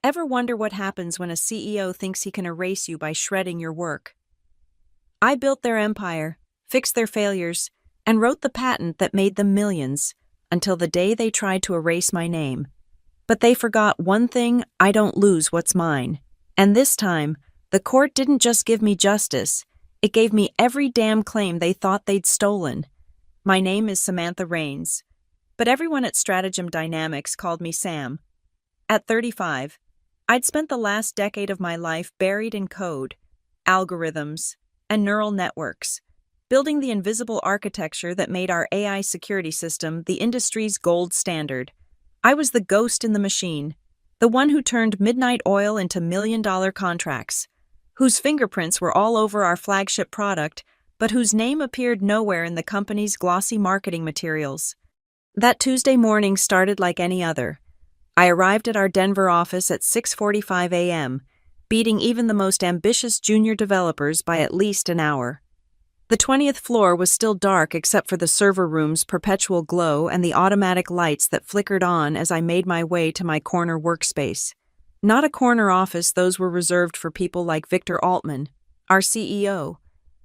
Ever wonder what happens when a CEO thinks he can erase you by shredding your work? I built their empire, fixed their failures, and wrote the patent that made them millions, until the day they tried to erase my name. But they forgot one thing: I don't lose what's mine. And this time, the court didn't just give me justice, it gave me every damn claim they thought they'd stolen. My name is Samantha Rains, but everyone at Stratagem Dynamics called me Sam. At 35, I'd spent the last decade of my life buried in code, algorithms, and neural networks, building the invisible architecture that made our AI security system the industry's gold standard. I was the ghost in the machine, the one who turned midnight oil into million-dollar contracts, whose fingerprints were all over our flagship product, but whose name appeared nowhere in the company's glossy marketing materials. That Tuesday morning started like any other. I arrived at our Denver office at 6:45 a.m., beating even the most ambitious junior developers by at least an hour. The 20th floor was still dark except for the server room's perpetual glow and the automatic lights that flickered on as I made my way to my corner workspace. Not a corner office; those were reserved for people like Victor Altman, our CEO,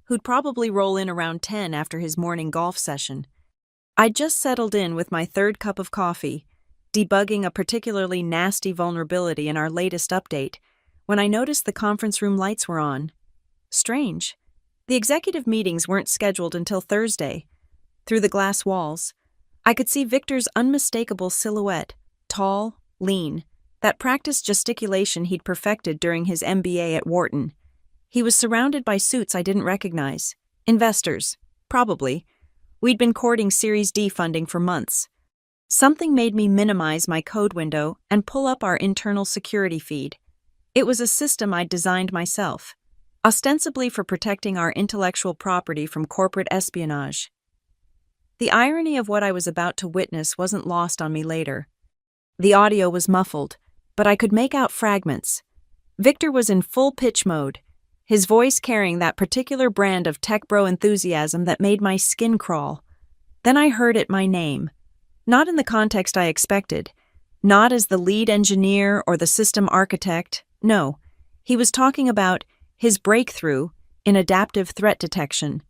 who'd probably roll in around 10 after his morning golf session. I'd just settled in with my third cup of coffee, debugging a particularly nasty vulnerability in our latest update, when I noticed the conference room lights were on. Strange. The executive meetings weren't scheduled until Thursday. Through the glass walls, I could see Victor's unmistakable silhouette, tall, lean, that practiced gesticulation he'd perfected during his MBA at Wharton. He was surrounded by suits I didn't recognize. Investors, probably. We'd been courting Series D funding for months. Something made me minimize my code window and pull up our internal security feed. It was a system I'd designed myself, ostensibly for protecting our intellectual property from corporate espionage. The irony of what I was about to witness wasn't lost on me later. The audio was muffled, but I could make out fragments. Victor was in full pitch mode, his voice carrying that particular brand of tech bro enthusiasm that made my skin crawl. Then I heard it, my name. Not in the context I expected, not as the lead engineer or the system architect. No, he was talking about his breakthrough in adaptive threat detection,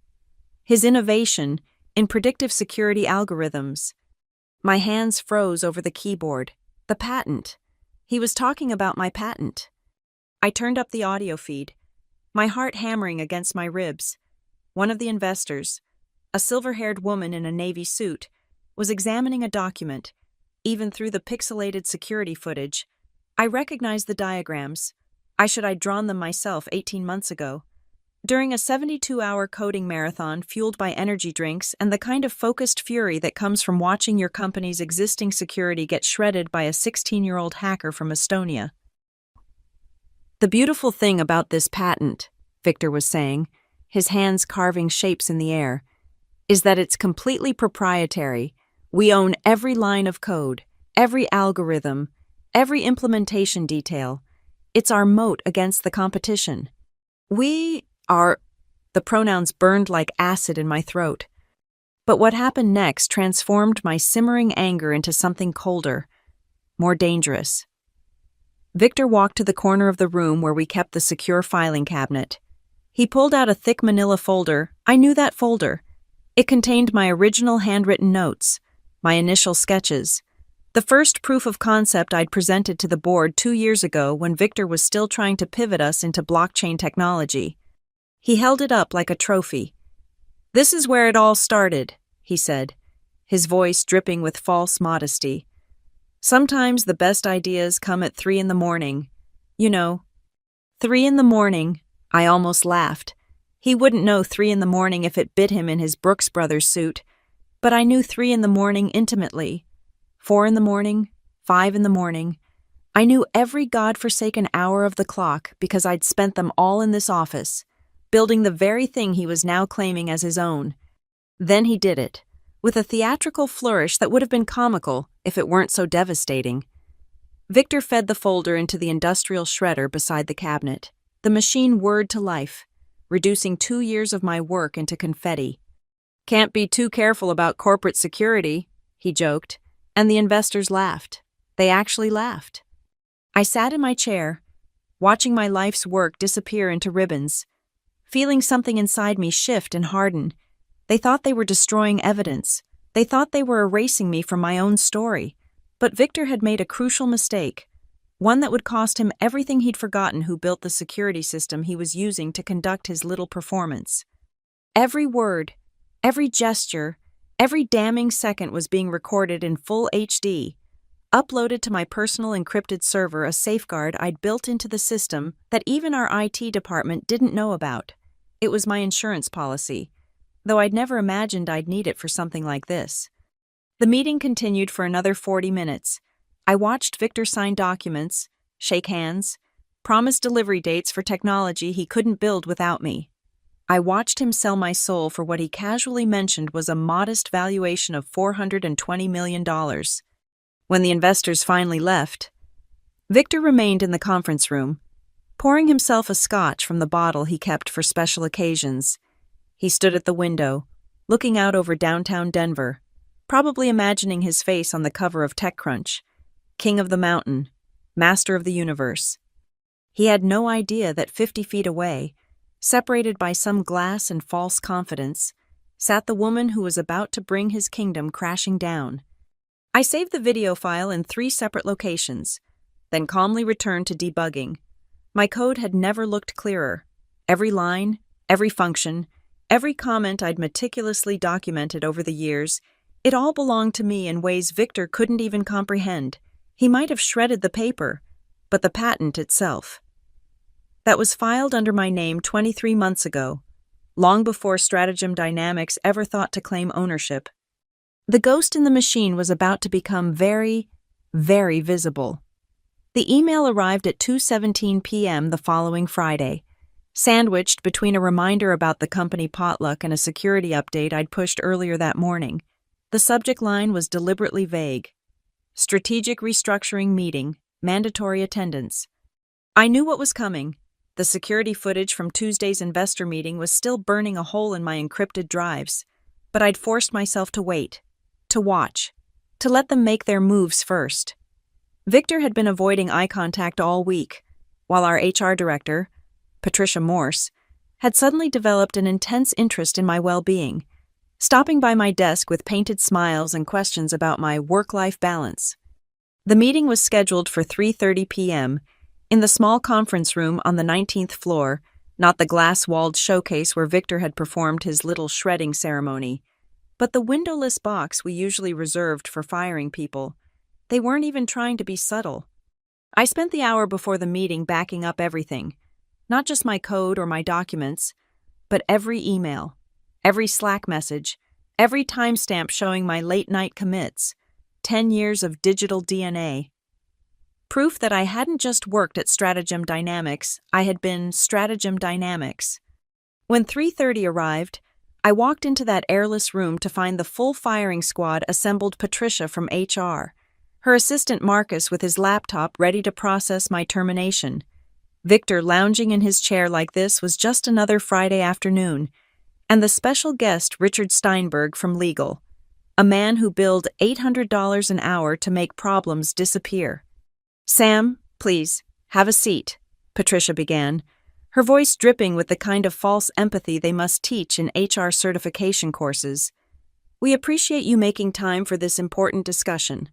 his innovation in predictive security algorithms. My hands froze over the keyboard. The patent. He was talking about my patent. I turned up the audio feed, my heart hammering against my ribs. One of the investors, a silver-haired woman in a navy suit, was examining a document. Even through the pixelated security footage, I recognized the diagrams. I'd drawn them myself 18 months ago. During a 72-hour coding marathon fueled by energy drinks and the kind of focused fury that comes from watching your company's existing security get shredded by a 16-year-old hacker from Estonia. The beautiful thing about this patent, Victor was saying, his hands carving shapes in the air, is that it's completely proprietary. We own every line of code, every algorithm, every implementation detail. It's our moat against the competition. The pronouns burned like acid in my throat. But what happened next transformed my simmering anger into something colder, more dangerous. Victor walked to the corner of the room where we kept the secure filing cabinet. He pulled out a thick manila folder. I knew that folder. It contained my original handwritten notes, my initial sketches, the first proof of concept I'd presented to the board 2 years ago when Victor was still trying to pivot us into blockchain technology. He held it up like a trophy. "This is where it all started," he said, his voice dripping with false modesty. "Sometimes the best ideas come at 3 in the morning. You know." 3 in the morning, I almost laughed. He wouldn't know 3 in the morning if it bit him in his Brooks Brothers suit, but I knew 3 in the morning intimately. 4 in the morning, 5 in the morning. I knew every godforsaken hour of the clock because I'd spent them all in this office, building the very thing he was now claiming as his own. Then he did it, with a theatrical flourish that would have been comical if it weren't so devastating. Victor fed the folder into the industrial shredder beside the cabinet. The machine whirred to life, reducing 2 years of my work into confetti. "Can't be too careful about corporate security," he joked, and the investors laughed. They actually laughed. I sat in my chair, watching my life's work disappear into ribbons, feeling something inside me shift and harden. They thought they were destroying evidence. They thought they were erasing me from my own story. But Victor had made a crucial mistake, one that would cost him everything he'd forgotten who built the security system he was using to conduct his little performance. Every word, every gesture, every damning second was being recorded in full HD, uploaded to my personal encrypted server, a safeguard I'd built into the system that even our IT department didn't know about. It was my insurance policy, though I'd never imagined I'd need it for something like this. The meeting continued for another 40 minutes. I watched Victor sign documents, shake hands, promise delivery dates for technology he couldn't build without me. I watched him sell my soul for what he casually mentioned was a modest valuation of $420 million. When the investors finally left, Victor remained in the conference room, pouring himself a scotch from the bottle he kept for special occasions. He stood at the window, looking out over downtown Denver, probably imagining his face on the cover of TechCrunch, king of the mountain, master of the universe. He had no idea that 50 feet away, separated by some glass and false confidence, sat the woman who was about to bring his kingdom crashing down. I saved the video file in 3 separate locations, then calmly returned to debugging. My code had never looked clearer. Every line, every function, every comment I'd meticulously documented over the years, it all belonged to me in ways Victor couldn't even comprehend. He might have shredded the paper, but the patent itself, that was filed under my name 23 months ago, long before Stratagem Dynamics ever thought to claim ownership. The ghost in the machine was about to become very, very visible. The email arrived at 2:17 p.m. the following Friday, sandwiched between a reminder about the company potluck and a security update I'd pushed earlier that morning. The subject line was deliberately vague. Strategic restructuring meeting, mandatory attendance. I knew what was coming. The security footage from Tuesday's investor meeting was still burning a hole in my encrypted drives, but I'd forced myself to wait, to watch, to let them make their moves first. Victor had been avoiding eye contact all week, while our HR director, Patricia Morse, had suddenly developed an intense interest in my well-being, stopping by my desk with painted smiles and questions about my work-life balance. The meeting was scheduled for 3:30 p.m. in the small conference room on the 19th floor, not the glass-walled showcase where Victor had performed his little shredding ceremony, but the windowless box we usually reserved for firing people. They weren't even trying to be subtle. I spent the hour before the meeting backing up everything, not just my code or my documents, but every email, every Slack message, every timestamp showing my late-night commits, 10 years of digital DNA. Proof that I hadn't just worked at Stratagem Dynamics, I had been Stratagem Dynamics. When 3:30 arrived, I walked into that airless room to find the full firing squad assembled. Patricia from HR, her assistant Marcus with his laptop ready to process my termination. Victor lounging in his chair like this was just another Friday afternoon, and the special guest Richard Steinberg from legal, a man who billed $800 an hour to make problems disappear. "Sam, please, have a seat," Patricia began, her voice dripping with the kind of false empathy they must teach in HR certification courses. "We appreciate you making time for this important discussion."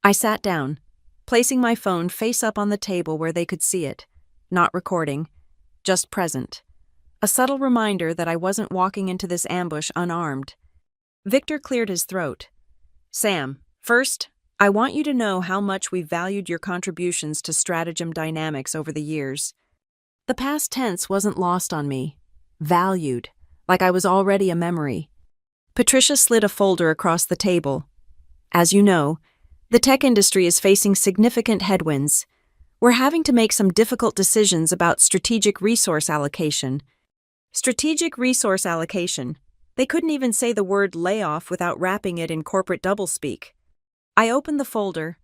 I sat down, placing my phone face up on the table where they could see it, not recording, just present. A subtle reminder that I wasn't walking into this ambush unarmed. Victor cleared his throat. "Sam, first, I want you to know how much we valued your contributions to Stratagem Dynamics over the years." The past tense wasn't lost on me. Valued, like I was already a memory. Patricia slid a folder across the table. "As you know, the tech industry is facing significant headwinds. We're having to make some difficult decisions about strategic resource allocation." Strategic resource allocation. They couldn't even say the word layoff without wrapping it in corporate doublespeak. I opened the folder.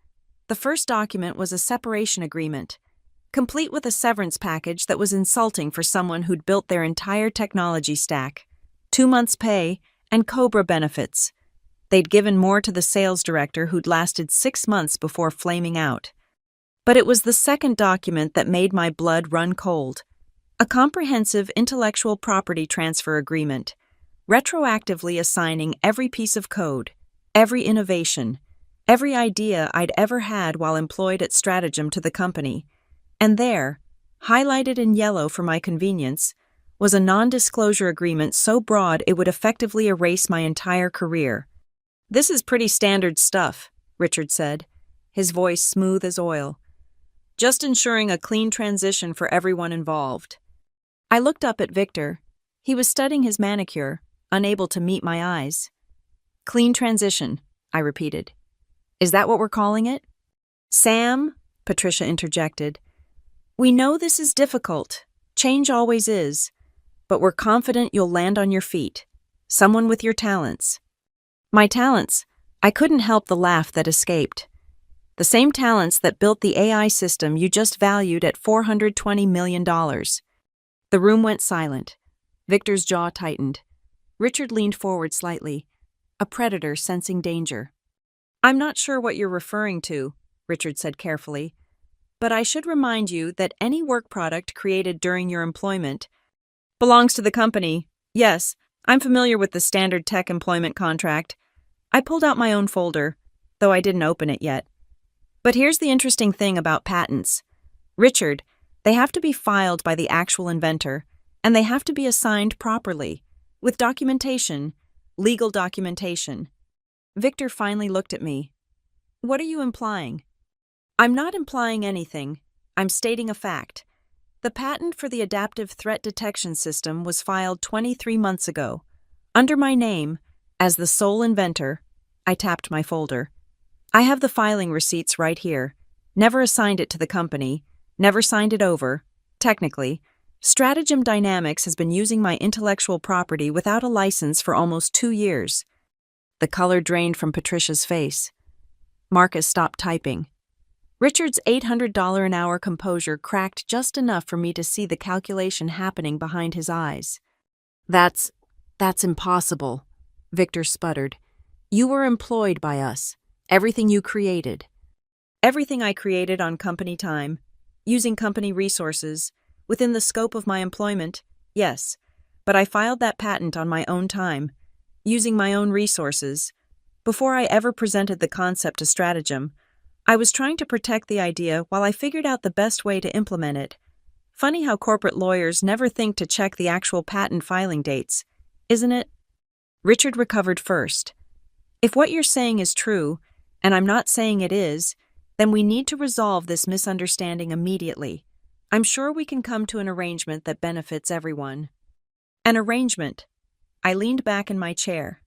The first document was a separation agreement, complete with a severance package that was insulting for someone who'd built their entire technology stack, 2 months' pay, and COBRA benefits. They'd given more to the sales director who'd lasted 6 months before flaming out. But it was the second document that made my blood run cold. A comprehensive intellectual property transfer agreement, retroactively assigning every piece of code, every innovation, every idea I'd ever had while employed at Stratagem to the company. And there, highlighted in yellow for my convenience, was a non-disclosure agreement so broad it would effectively erase my entire career. "This is pretty standard stuff," Richard said, his voice smooth as oil. "Just ensuring a clean transition for everyone involved." I looked up at Victor. He was studying his manicure, unable to meet my eyes. "Clean transition," I repeated. "Is that what we're calling it?" "Sam," Patricia interjected, "we know this is difficult. Change always is. But we're confident you'll land on your feet. Someone with your talents." "My talents?" I couldn't help the laugh that escaped. "The same talents that built the AI system you just valued at $420 million. The room went silent. Victor's jaw tightened. Richard leaned forward slightly, a predator sensing danger. "I'm not sure what you're referring to," Richard said carefully, "but I should remind you that any work product created during your employment belongs to the company. Yes, I'm familiar with the standard tech employment contract." I pulled out my own folder, though I didn't open it yet. "But here's the interesting thing about patents. Richard, they have to be filed by the actual inventor, and they have to be assigned properly, with documentation, legal documentation." Victor finally looked at me. "What are you implying?" "I'm not implying anything. I'm stating a fact. The patent for the adaptive threat detection system was filed 23 months ago. Under my name, as the sole inventor." I tapped my folder. "I have the filing receipts right here. Never assigned it to the company. Never signed it over. Technically, Stratagem Dynamics has been using my intellectual property without a license for almost 2 years. The color drained from Patricia's face. Marcus stopped typing. Richard's $800 an hour composure cracked just enough for me to see the calculation happening behind his eyes. That's impossible," Victor sputtered. "You were employed by us. Everything you created." "Everything I created on company time, using company resources, within the scope of my employment, yes, but I filed that patent on my own time, using my own resources. Before I ever presented the concept to Stratagem, I was trying to protect the idea while I figured out the best way to implement it. Funny how corporate lawyers never think to check the actual patent filing dates, isn't it?" Richard recovered first. "If what you're saying is true, and I'm not saying it is, then we need to resolve this misunderstanding immediately. I'm sure we can come to an arrangement that benefits everyone." "An arrangement?" I leaned back in my chair.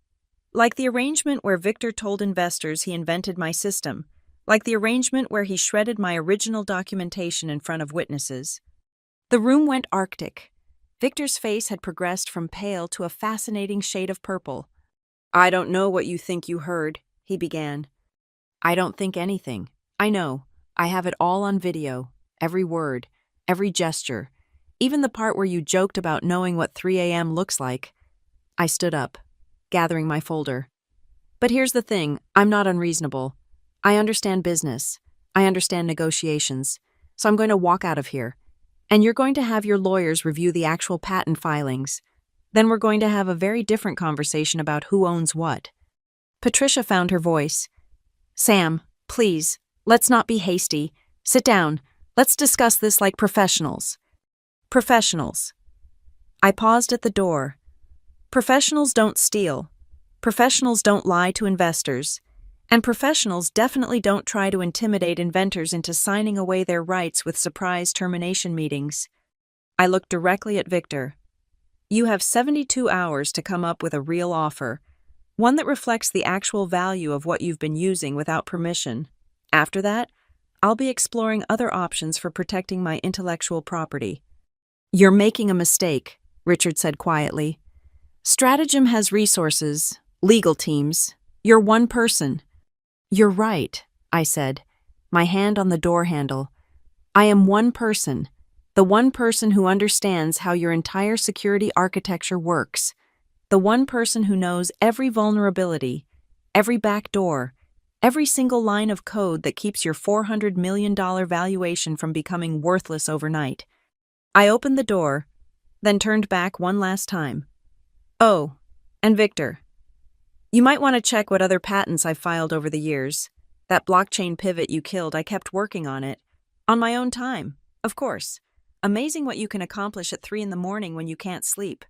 "Like the arrangement where Victor told investors he invented my system, like the arrangement where he shredded my original documentation in front of witnesses." The room went arctic. Victor's face had progressed from pale to a fascinating shade of purple. "I don't know what you think you heard," he began. "I don't think anything. I know. I have it all on video, every word, every gesture, even the part where you joked about knowing what 3 a.m. looks like." I stood up, gathering my folder. "But here's the thing, I'm not unreasonable. I understand business. I understand negotiations. So I'm going to walk out of here. And you're going to have your lawyers review the actual patent filings. Then we're going to have a very different conversation about who owns what." Patricia found her voice. "Sam, please, let's not be hasty. Sit down. Let's discuss this like professionals." "Professionals." I paused at the door. Professionals don't steal. Professionals don't lie to investors. And professionals definitely don't try to intimidate inventors into signing away their rights with surprise termination meetings. I looked directly at Victor. "You have 72 hours to come up with a real offer, one that reflects the actual value of what you've been using without permission. After that, I'll be exploring other options for protecting my intellectual property." "You're making a mistake," Richard said quietly. "Stratagem has resources, legal teams. You're one person." "You're right," I said, my hand on the door handle. "I am one person, the one person who understands how your entire security architecture works, the one person who knows every vulnerability, every backdoor, Every single line of code that keeps your $400 million valuation from becoming worthless overnight. I opened the door, then turned back one last time. Oh, and Victor, you might want to check what other patents I've filed over the years. That blockchain pivot you killed, I kept working on it. On my own time, of course. Amazing what you can accomplish at 3 a.m. when you can't sleep.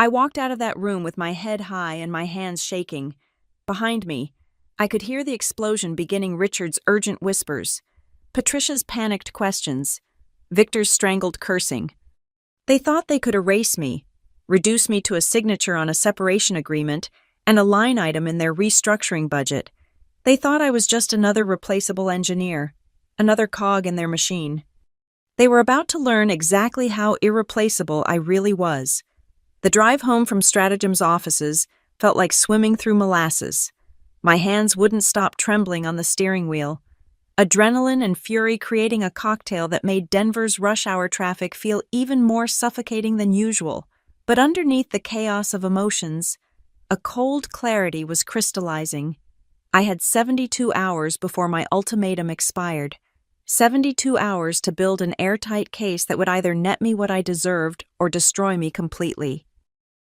I walked out of that room with my head high and my hands shaking. Behind me, I could hear the explosion beginning Richard's urgent whispers, Patricia's panicked questions, Victor's strangled cursing. They thought they could erase me, reduce me to a signature on a separation agreement and a line item in their restructuring budget. They thought I was just another replaceable engineer, another cog in their machine. They were about to learn exactly how irreplaceable I really was. The drive home from Stratagem's offices felt like swimming through molasses. My hands wouldn't stop trembling on the steering wheel. Adrenaline and fury creating a cocktail that made Denver's rush hour traffic feel even more suffocating than usual. But underneath the chaos of emotions, a cold clarity was crystallizing. I had 72 hours before my ultimatum expired. 72 hours to build an airtight case that would either net me what I deserved or destroy me completely.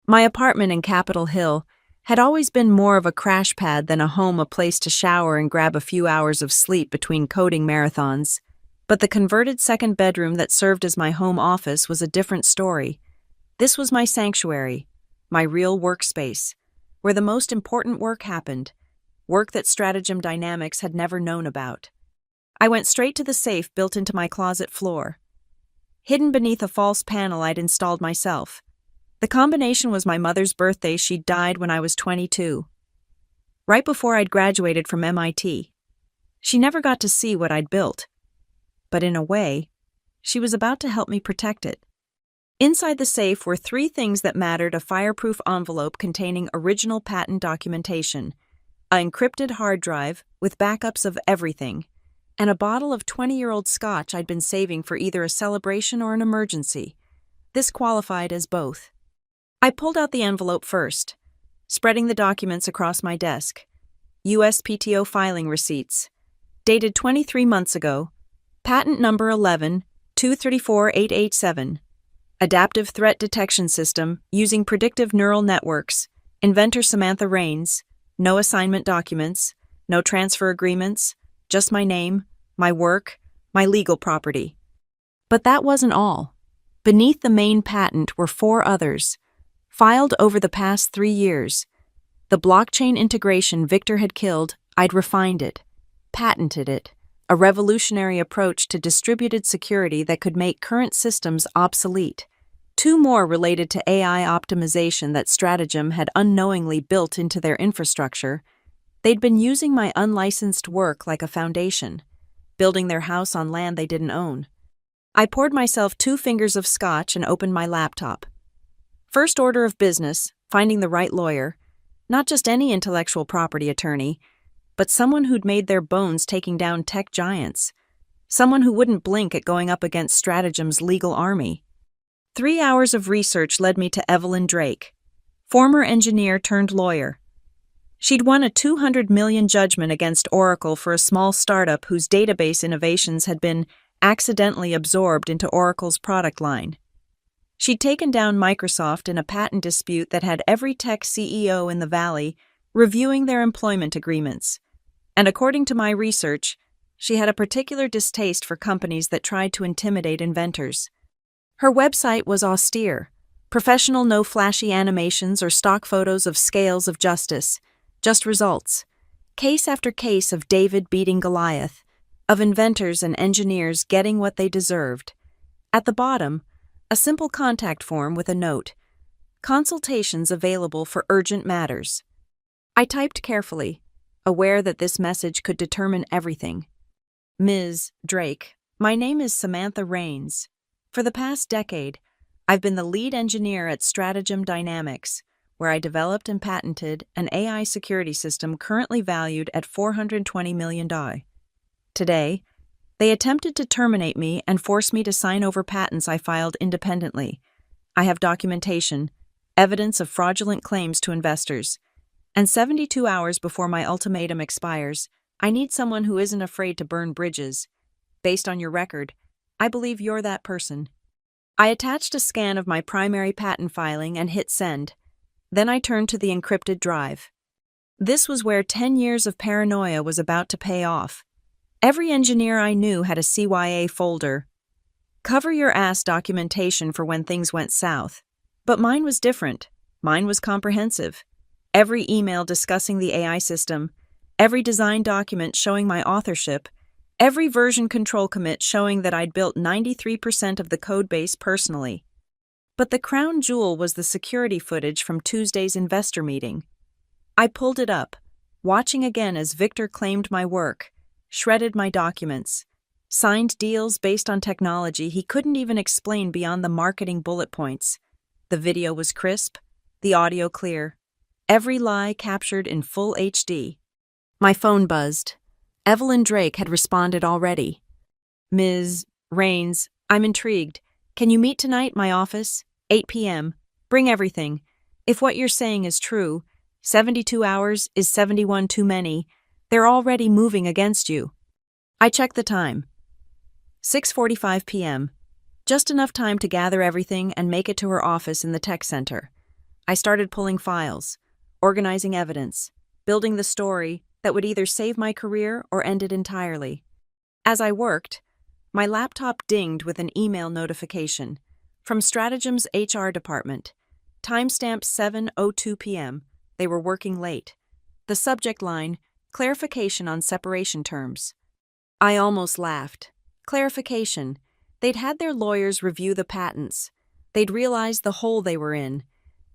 My apartment in Capitol Hill had always been more of a crash pad than a home, a place to shower and grab a few hours of sleep between coding marathons. But the converted second bedroom that served as my home office was a different story. This was my sanctuary, my real workspace, where the most important work happened, work that Stratagem Dynamics had never known about. I went straight to the safe built into my closet floor. Hidden beneath a false panel I'd installed myself. The combination was my mother's birthday. She died when I was 22, right before I'd graduated from MIT. She never got to see what I'd built, but in a way, she was about to help me protect it. Inside the safe were 3 things that mattered: a fireproof envelope containing original patent documentation, an encrypted hard drive with backups of everything, and a bottle of 20-year-old scotch I'd been saving for either a celebration or an emergency. This qualified as both. I pulled out the envelope first, spreading the documents across my desk. USPTO filing receipts, dated 23 months ago, patent number 11-234887, adaptive threat detection system using predictive neural networks, inventor Samantha Raines, no assignment documents, no transfer agreements, just my name, my work, my legal property. But that wasn't all. Beneath the main patent were 4 others, filed over the past 3 years. The blockchain integration Victor had killed, I'd refined it, patented it, a revolutionary approach to distributed security that could make current systems obsolete. 2 more related to AI optimization that Stratagem had unknowingly built into their infrastructure. They'd been using my unlicensed work like a foundation, building their house on land they didn't own. I poured myself 2 fingers of scotch and opened my laptop. First order of business, finding the right lawyer, not just any intellectual property attorney, but someone who'd made their bones taking down tech giants, someone who wouldn't blink at going up against Stratagem's legal army. 3 hours of research led me to Evelyn Drake, former engineer turned lawyer. She'd won a $200 million judgment against Oracle for a small startup whose database innovations had been accidentally absorbed into Oracle's product line. She'd taken down Microsoft in a patent dispute that had every tech CEO in the Valley reviewing their employment agreements. And according to my research, she had a particular distaste for companies that tried to intimidate inventors. Her website was austere, professional, no flashy animations or stock photos of scales of justice, just results. Case after case of David beating Goliath, of inventors and engineers getting what they deserved. At the bottom, a simple contact form with a note, consultations available for urgent matters. I typed carefully, aware that this message could determine everything. Ms. Drake, my name is Samantha Raines. For the past decade, I've been the lead engineer at Stratagem Dynamics, where I developed and patented an AI security system currently valued at $420 million. Today, they attempted to terminate me and force me to sign over patents I filed independently. I have documentation, evidence of fraudulent claims to investors, and 72 hours before my ultimatum expires, I need someone who isn't afraid to burn bridges. Based on your record, I believe you're that person. I attached a scan of my primary patent filing and hit send. Then I turned to the encrypted drive. This was where 10 years of paranoia was about to pay off. Every engineer I knew had a CYA folder. Cover your ass documentation for when things went south. But mine was different. Mine was comprehensive. Every email discussing the AI system, every design document showing my authorship, every version control commit showing that I'd built 93% of the codebase personally. But the crown jewel was the security footage from Tuesday's investor meeting. I pulled it up, watching again as Victor claimed my work, shredded my documents, signed deals based on technology he couldn't even explain beyond the marketing bullet points. The video was crisp, the audio clear, every lie captured in full HD. My phone buzzed. Evelyn Drake had responded already. Ms. Rains, I'm intrigued. Can you meet tonight, my office? 8 p.m. Bring everything. If what you're saying is true, 72 hours is 71 too many. They're already moving against you. I checked the time. 6:45 p.m. Just enough time to gather everything and make it to her office in the tech center. I started pulling files, organizing evidence, building the story that would either save my career or end it entirely. As I worked, my laptop dinged with an email notification from Stratagem's HR department. Timestamp 7:02 p.m. They were working late. The subject line, clarification on separation terms. I almost laughed. Clarification. They'd had their lawyers review the patents. They'd realized the hole they were in.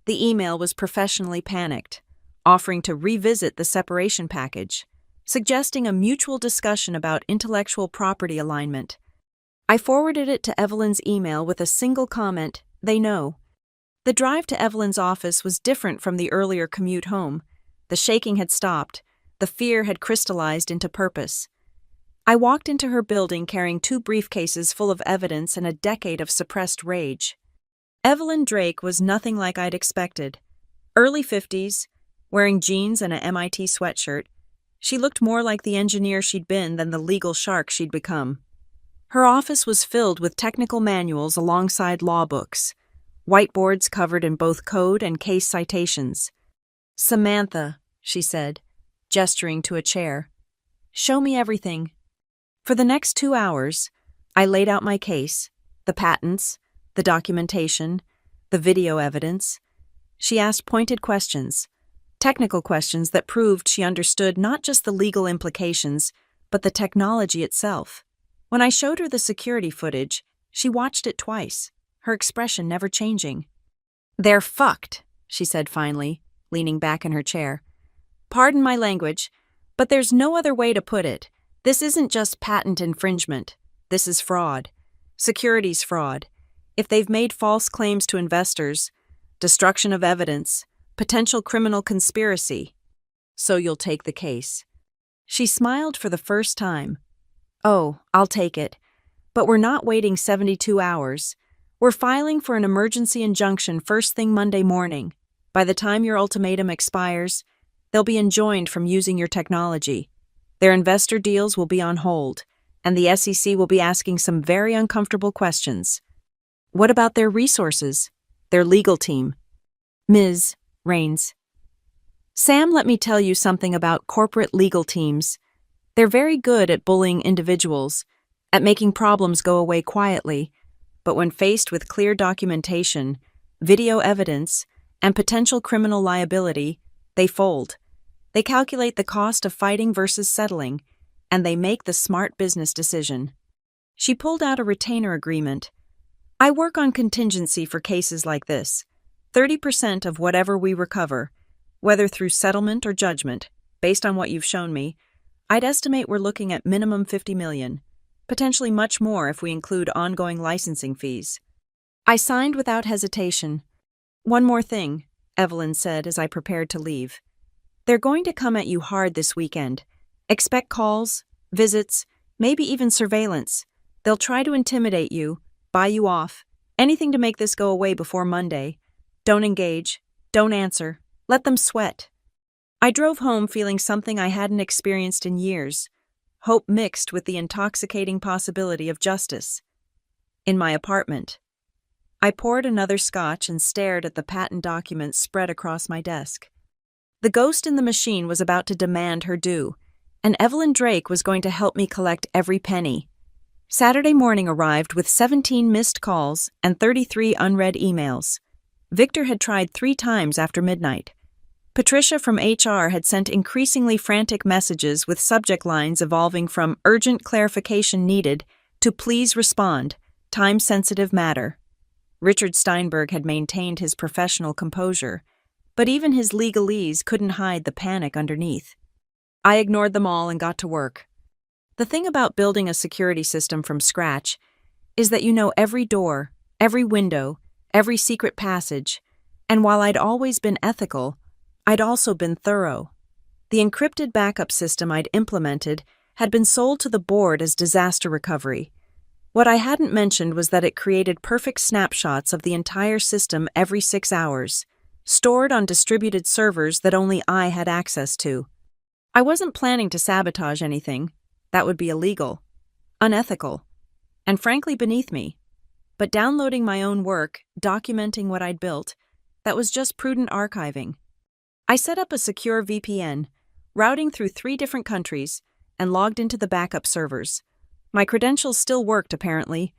The email was professionally panicked, offering to revisit the separation package, suggesting a mutual discussion about intellectual property alignment. I forwarded it to Evelyn's email with a single comment, "They know." The drive to Evelyn's office was different from the earlier commute home. The shaking had stopped. The fear had crystallized into purpose. I walked into her building carrying 2 briefcases full of evidence and a decade of suppressed rage. Evelyn Drake was nothing like I'd expected. Early 50s, wearing jeans and an MIT sweatshirt, she looked more like the engineer she'd been than the legal shark she'd become. Her office was filled with technical manuals alongside law books, whiteboards covered in both code and case citations. "Samantha," she said, gesturing to a chair, "show me everything." For the next 2 hours, I laid out my case, the patents, the documentation, the video evidence. She asked pointed questions, technical questions that proved she understood not just the legal implications, but the technology itself. When I showed her the security footage, she watched it twice, her expression never changing. "They're fucked," she said finally, leaning back in her chair. "Pardon my language, but there's no other way to put it. This isn't just patent infringement. This is fraud. Securities fraud. If they've made false claims to investors, destruction of evidence, potential criminal conspiracy. So you'll take the case." She smiled for the first time. "Oh, I'll take it. But we're not waiting 72 hours. We're filing for an emergency injunction first thing Monday morning. By the time your ultimatum expires, they'll be enjoined from using your technology. Their investor deals will be on hold, and the SEC will be asking some very uncomfortable questions. What about their resources? Their legal team?" Ms. Rains. "Sam, let me tell you something about corporate legal teams. They're very good at bullying individuals, at making problems go away quietly, but when faced with clear documentation, video evidence, and potential criminal liability, they fold. They calculate the cost of fighting versus settling, and they make the smart business decision." She pulled out a retainer agreement. "I work on contingency for cases like this. 30% of whatever we recover, whether through settlement or judgment, based on what you've shown me, I'd estimate we're looking at minimum $50 million, potentially much more if we include ongoing licensing fees." I signed without hesitation. "One more thing," Evelyn said as I prepared to leave. "They're going to come at you hard this weekend. Expect calls, visits, maybe even surveillance. They'll try to intimidate you, buy you off, anything to make this go away before Monday. Don't engage. Don't answer. Let them sweat." I drove home feeling something I hadn't experienced in years, hope mixed with the intoxicating possibility of justice. In my apartment, I poured another scotch and stared at the patent documents spread across my desk. The ghost in the machine was about to demand her due, and Evelyn Drake was going to help me collect every penny. Saturday morning arrived with 17 missed calls and 33 unread emails. Victor had tried 3 times after midnight. Patricia from HR had sent increasingly frantic messages with subject lines evolving from urgent clarification needed to please respond, time-sensitive matter. Richard Steinberg had maintained his professional composure, but even his legalese couldn't hide the panic underneath. I ignored them all and got to work. The thing about building a security system from scratch is that you know every door, every window, every secret passage, and while I'd always been ethical, I'd also been thorough. The encrypted backup system I'd implemented had been sold to the board as disaster recovery. What I hadn't mentioned was that it created perfect snapshots of the entire system every 6 hours, stored on distributed servers that only I had access to. I wasn't planning to sabotage anything. That would be illegal, unethical, and frankly beneath me. But downloading my own work, documenting what I'd built, that was just prudent archiving. I set up a secure VPN, routing through 3 different countries, and logged into the backup servers. My credentials still worked, apparently.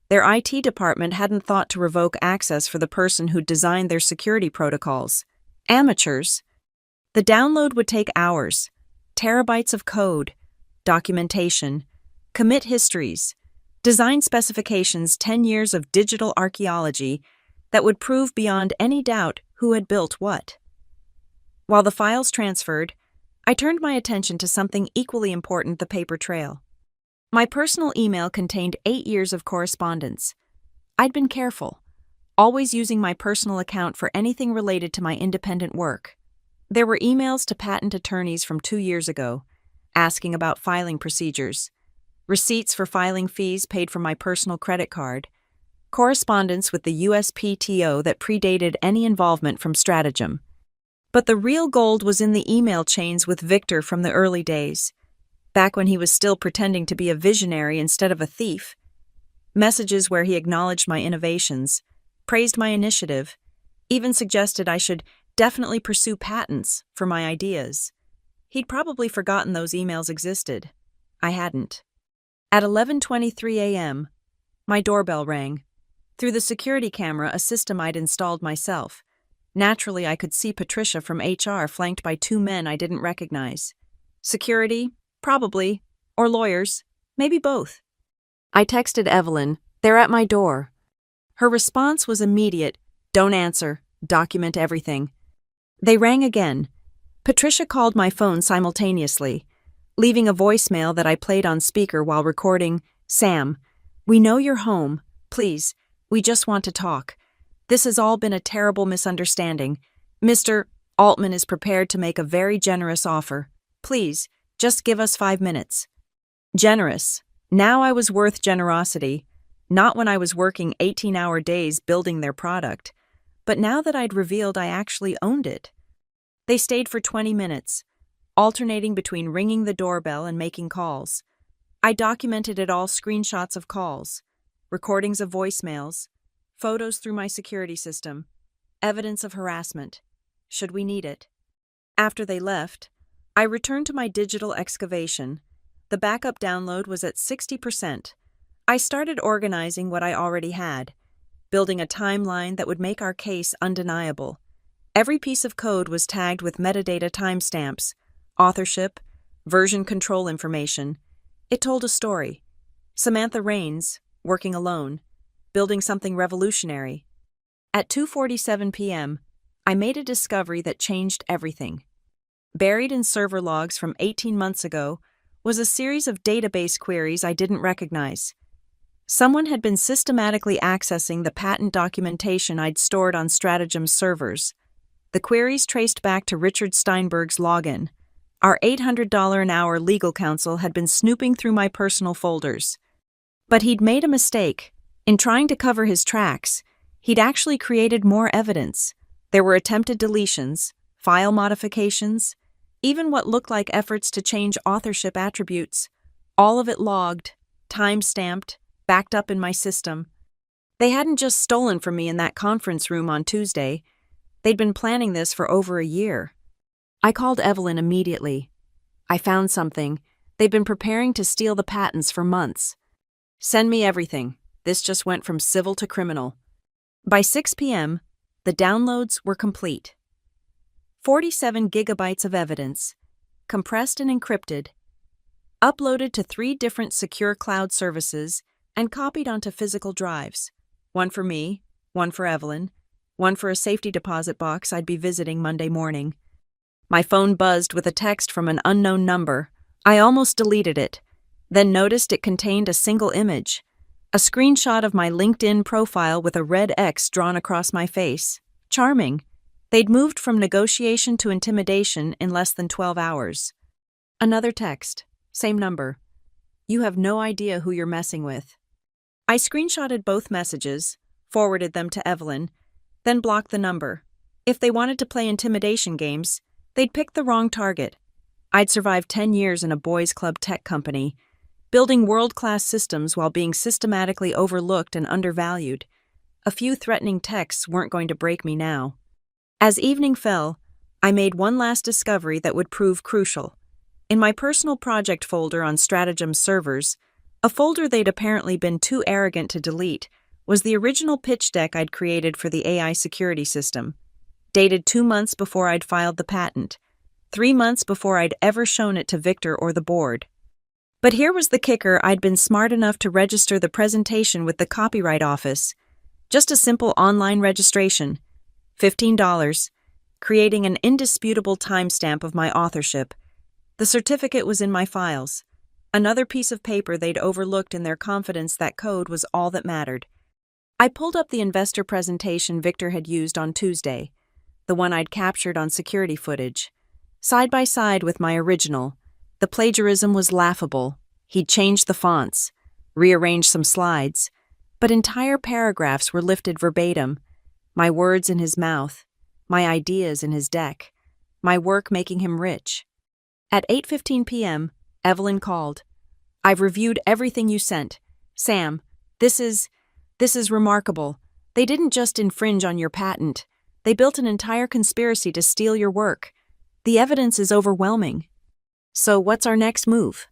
Their IT department hadn't thought to revoke access for the person who'd designed their security protocols. Amateurs. The download would take hours, terabytes of code, documentation, commit histories, design specifications, 10 years of digital archaeology that would prove beyond any doubt who had built what. While the files transferred, I turned my attention to something equally important: the paper trail. My personal email contained 8 years of correspondence. I'd been careful, always using my personal account for anything related to my independent work. There were emails to patent attorneys from 2 years ago, asking about filing procedures, receipts for filing fees paid from my personal credit card, correspondence with the USPTO that predated any involvement from Stratagem. But the real gold was in the email chains with Victor from the early days, back when he was still pretending to be a visionary instead of a thief. Messages where he acknowledged my innovations, praised my initiative, even suggested I should definitely pursue patents for my ideas. He'd probably forgotten those emails existed. I hadn't. At 11:23 a.m., my doorbell rang. Through the security camera, a system I'd installed myself. Naturally, I could see Patricia from HR flanked by 2 men I didn't recognize. Security? Probably. Or lawyers. Maybe both. I texted Evelyn, "They're at my door." Her response was immediate: "Don't answer. Document everything." They rang again. Patricia called my phone simultaneously, leaving a voicemail that I played on speaker while recording. "Sam, we know you're home. Please, we just want to talk. This has all been a terrible misunderstanding. Mr. Altman is prepared to make a very generous offer. Please, just give us 5 minutes." Generous. Now I was worth generosity. Not when I was working 18-hour days building their product, but now that I'd revealed I actually owned it. They stayed for 20 minutes, alternating between ringing the doorbell and making calls. I documented it all: screenshots of calls, recordings of voicemails, photos through my security system, evidence of harassment, should we need it. After they left, I returned to my digital excavation. The backup download was at 60%. I started organizing what I already had, building a timeline that would make our case undeniable. Every piece of code was tagged with metadata timestamps, authorship, version control information. It told a story. Samantha Raines, working alone, building something revolutionary. At 2:47 p.m., I made a discovery that changed everything. Buried in server logs from 18 months ago was a series of database queries I didn't recognize. Someone had been systematically accessing the patent documentation I'd stored on Stratagem's servers. The queries traced back to Richard Steinberg's login. Our $800 an hour legal counsel had been snooping through my personal folders. But he'd made a mistake. In trying to cover his tracks, he'd actually created more evidence. There were attempted deletions, file modifications, Even what looked like efforts to change authorship attributes. All of it logged, time-stamped, backed up in my system. They hadn't just stolen from me in that conference room on Tuesday. They'd been planning this for over a year. I called Evelyn immediately. I found something. They'd been preparing to steal the patents for months. Send me everything. This just went from civil to criminal. By 6 p.m., the downloads were complete. 47 gigabytes of evidence, compressed and encrypted, uploaded to 3 different secure cloud services, and copied onto physical drives. One for me, one for Evelyn, one for a safety deposit box I'd be visiting Monday morning. My phone buzzed with a text from an unknown number. I almost deleted it, then noticed it contained a single image, a screenshot of my LinkedIn profile with a red X drawn across my face. Charming. They'd moved from negotiation to intimidation in less than 12 hours. Another text, same number. You have no idea who you're messing with. I screenshotted both messages, forwarded them to Evelyn, then blocked the number. If they wanted to play intimidation games, they'd picked the wrong target. I'd survived 10 years in a boys' club tech company, building world-class systems while being systematically overlooked and undervalued. A few threatening texts weren't going to break me now. As evening fell, I made one last discovery that would prove crucial. In my personal project folder on Strategem servers, a folder they'd apparently been too arrogant to delete, was the original pitch deck I'd created for the AI security system, dated 2 months before I'd filed the patent, 3 months before I'd ever shown it to Victor or the board. But here was the kicker: I'd been smart enough to register the presentation with the Copyright Office. Just a simple online registration, $15, creating an indisputable timestamp of my authorship. The certificate was in my files, another piece of paper they'd overlooked in their confidence that code was all that mattered. I pulled up the investor presentation Victor had used on Tuesday, the one I'd captured on security footage. Side by side with my original, the plagiarism was laughable. He'd changed the fonts, rearranged some slides, but entire paragraphs were lifted verbatim, my words in his mouth, my ideas in his deck, my work making him rich. At 8:15 p.m., Evelyn called. I've reviewed everything you sent. Sam, this is remarkable. They didn't just infringe on your patent. They built an entire conspiracy to steal your work. The evidence is overwhelming. So what's our next move?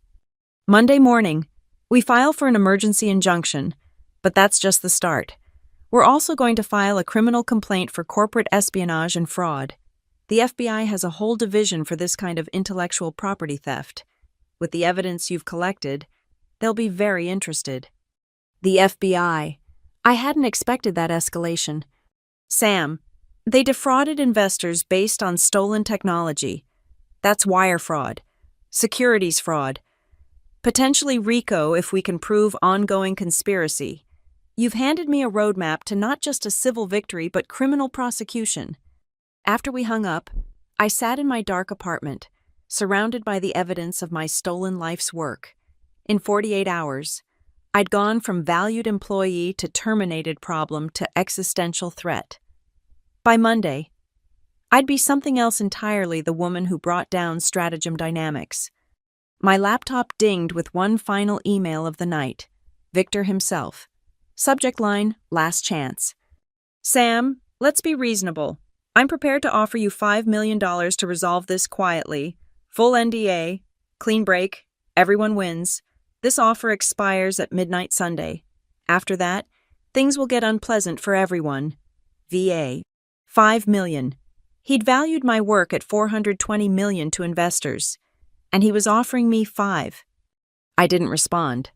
Monday morning, we file for an emergency injunction, but that's just the start. We're also going to file a criminal complaint for corporate espionage and fraud. The FBI has a whole division for this kind of intellectual property theft. With the evidence you've collected, they'll be very interested. The FBI. I hadn't expected that escalation. Sam, they defrauded investors based on stolen technology. That's wire fraud, securities fraud, potentially RICO if we can prove ongoing conspiracy. You've handed me a roadmap to not just a civil victory but criminal prosecution. After we hung up, I sat in my dark apartment, surrounded by the evidence of my stolen life's work. In 48 hours, I'd gone from valued employee to terminated problem to existential threat. By Monday, I'd be something else entirely: the woman who brought down Strategem Dynamics. My laptop dinged with one final email of the night. Victor himself. Subject line, last chance. Sam, let's be reasonable. I'm prepared to offer you $5 million to resolve this quietly. Full NDA, clean break, everyone wins. This offer expires at midnight Sunday. After that, things will get unpleasant for everyone. VA. $5 million. He'd valued my work at $420 million to investors, and he was offering me $5 million. I didn't respond.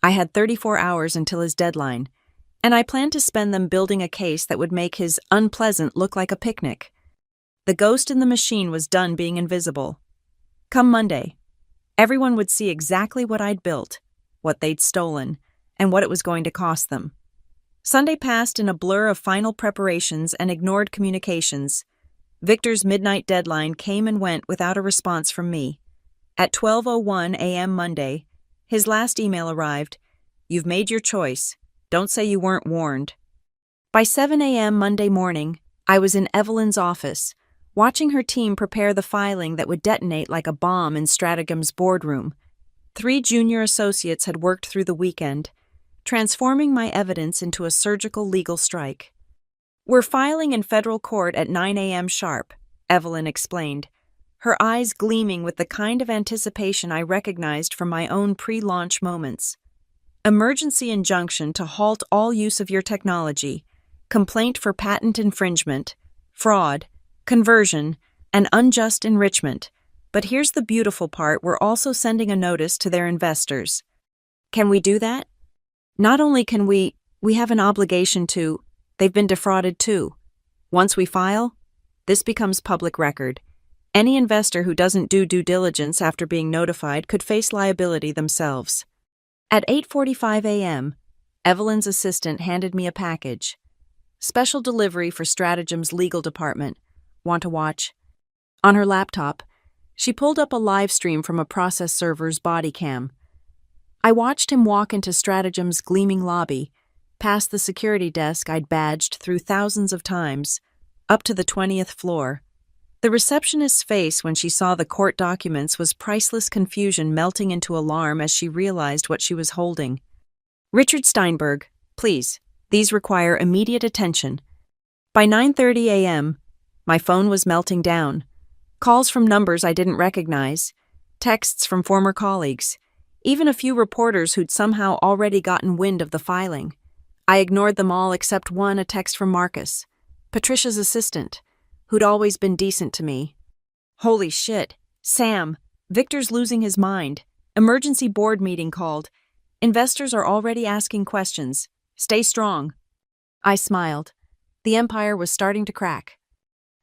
I had 34 hours until his deadline, and I planned to spend them building a case that would make his unpleasant look like a picnic. The ghost in the machine was done being invisible. Come Monday, everyone would see exactly what I'd built, what they'd stolen, and what it was going to cost them. Sunday passed in a blur of final preparations and ignored communications. Victor's midnight deadline came and went without a response from me. At 12:01 a.m. Monday, his last email arrived. You've made your choice. Don't say you weren't warned. By 7 a.m. Monday morning, I was in Evelyn's office, watching her team prepare the filing that would detonate like a bomb in Strategum's boardroom. 3 junior associates had worked through the weekend, transforming my evidence into a surgical legal strike. "We're filing in federal court at 9 a.m. sharp," Evelyn explained, her eyes gleaming with the kind of anticipation I recognized from my own pre-launch moments. "Emergency injunction to halt all use of your technology, complaint for patent infringement, fraud, conversion, and unjust enrichment. But here's the beautiful part, we're also sending a notice to their investors." Can we do that? Not only can we have an obligation to, they've been defrauded too. Once we file, this becomes public record. Any investor who doesn't do due diligence after being notified could face liability themselves. At 8:45 a.m., Evelyn's assistant handed me a package. "Special delivery for Strategum's legal department. Want to watch?" On her laptop, she pulled up a live stream from a process server's body cam. I watched him walk into Strategum's gleaming lobby, past the security desk I'd badged through thousands of times, up to the 20th floor. The receptionist's face when she saw the court documents was priceless confusion melting into alarm as she realized what she was holding. "Richard Steinberg, please, these require immediate attention." By 9:30 a.m., my phone was melting down. Calls from numbers I didn't recognize, texts from former colleagues, even a few reporters who'd somehow already gotten wind of the filing. I ignored them all except one, a text from Marcus, Patricia's assistant, who'd always been decent to me. "Holy shit. Sam, Victor's losing his mind. Emergency board meeting called. Investors are already asking questions. Stay strong." I smiled. The empire was starting to crack.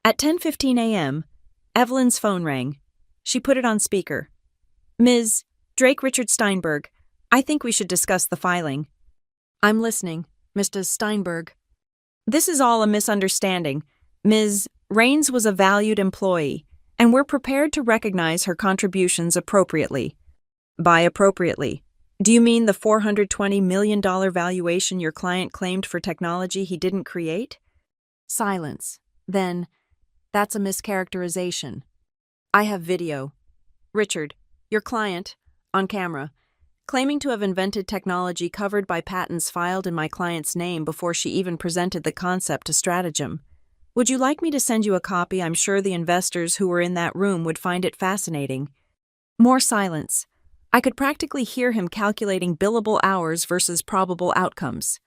At 10:15 a.m., Evelyn's phone rang. She put it on speaker. "Ms. Drake Richard Steinberg, I think we should discuss the filing." "I'm listening, Mr. Steinberg." "This is all a misunderstanding. Ms. Rains was a valued employee, and we're prepared to recognize her contributions appropriately." By appropriately, do you mean the $420 million valuation your client claimed for technology he didn't create? Silence. Then, that's a mischaracterization. I have video. Richard, your client, on camera, claiming to have invented technology covered by patents filed in my client's name before she even presented the concept to Strategum. Would you like me to send you a copy? I'm sure the investors who were in that room would find it fascinating. More silence. I could practically hear him calculating billable hours versus probable outcomes.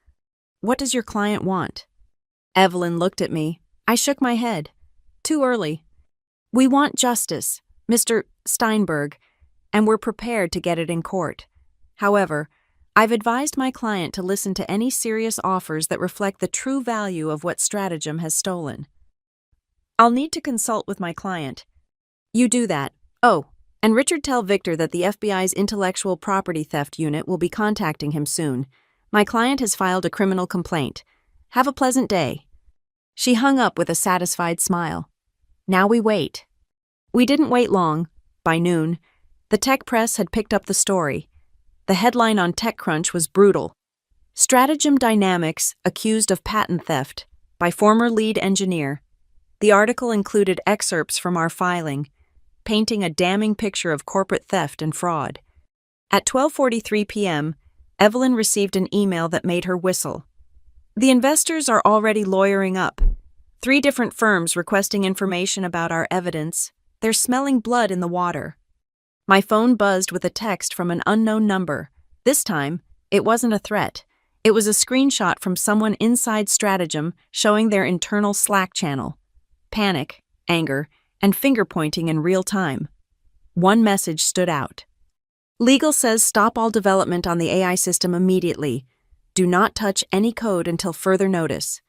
"What does your client want?" Evelyn looked at me. I shook my head. Too early. "We want justice, Mr. Steinberg, and we're prepared to get it in court. However, I've advised my client to listen to any serious offers that reflect the true value of what Strategum has stolen. I'll need to consult with my client." "You do that. Oh, and Richard, tell Victor that the FBI's intellectual property theft unit will be contacting him soon. My client has filed a criminal complaint. Have a pleasant day." She hung up with a satisfied smile. Now we wait. We didn't wait long. By noon, the tech press had picked up the story. The headline on TechCrunch was brutal. "Strategum Dynamics accused of patent theft by former lead engineer." The article included excerpts from our filing, painting a damning picture of corporate theft and fraud. At 12:43 p.m., Evelyn received an email that made her whistle. "The investors are already lawyering up. 3 different firms requesting information about our evidence. They're smelling blood in the water." My phone buzzed with a text from an unknown number. This time, it wasn't a threat. It was a screenshot from someone inside Strategum showing their internal Slack channel. Panic, anger, and finger-pointing in real time. One message stood out. "Legal says stop all development on the AI system immediately. Do not touch any code until further notice."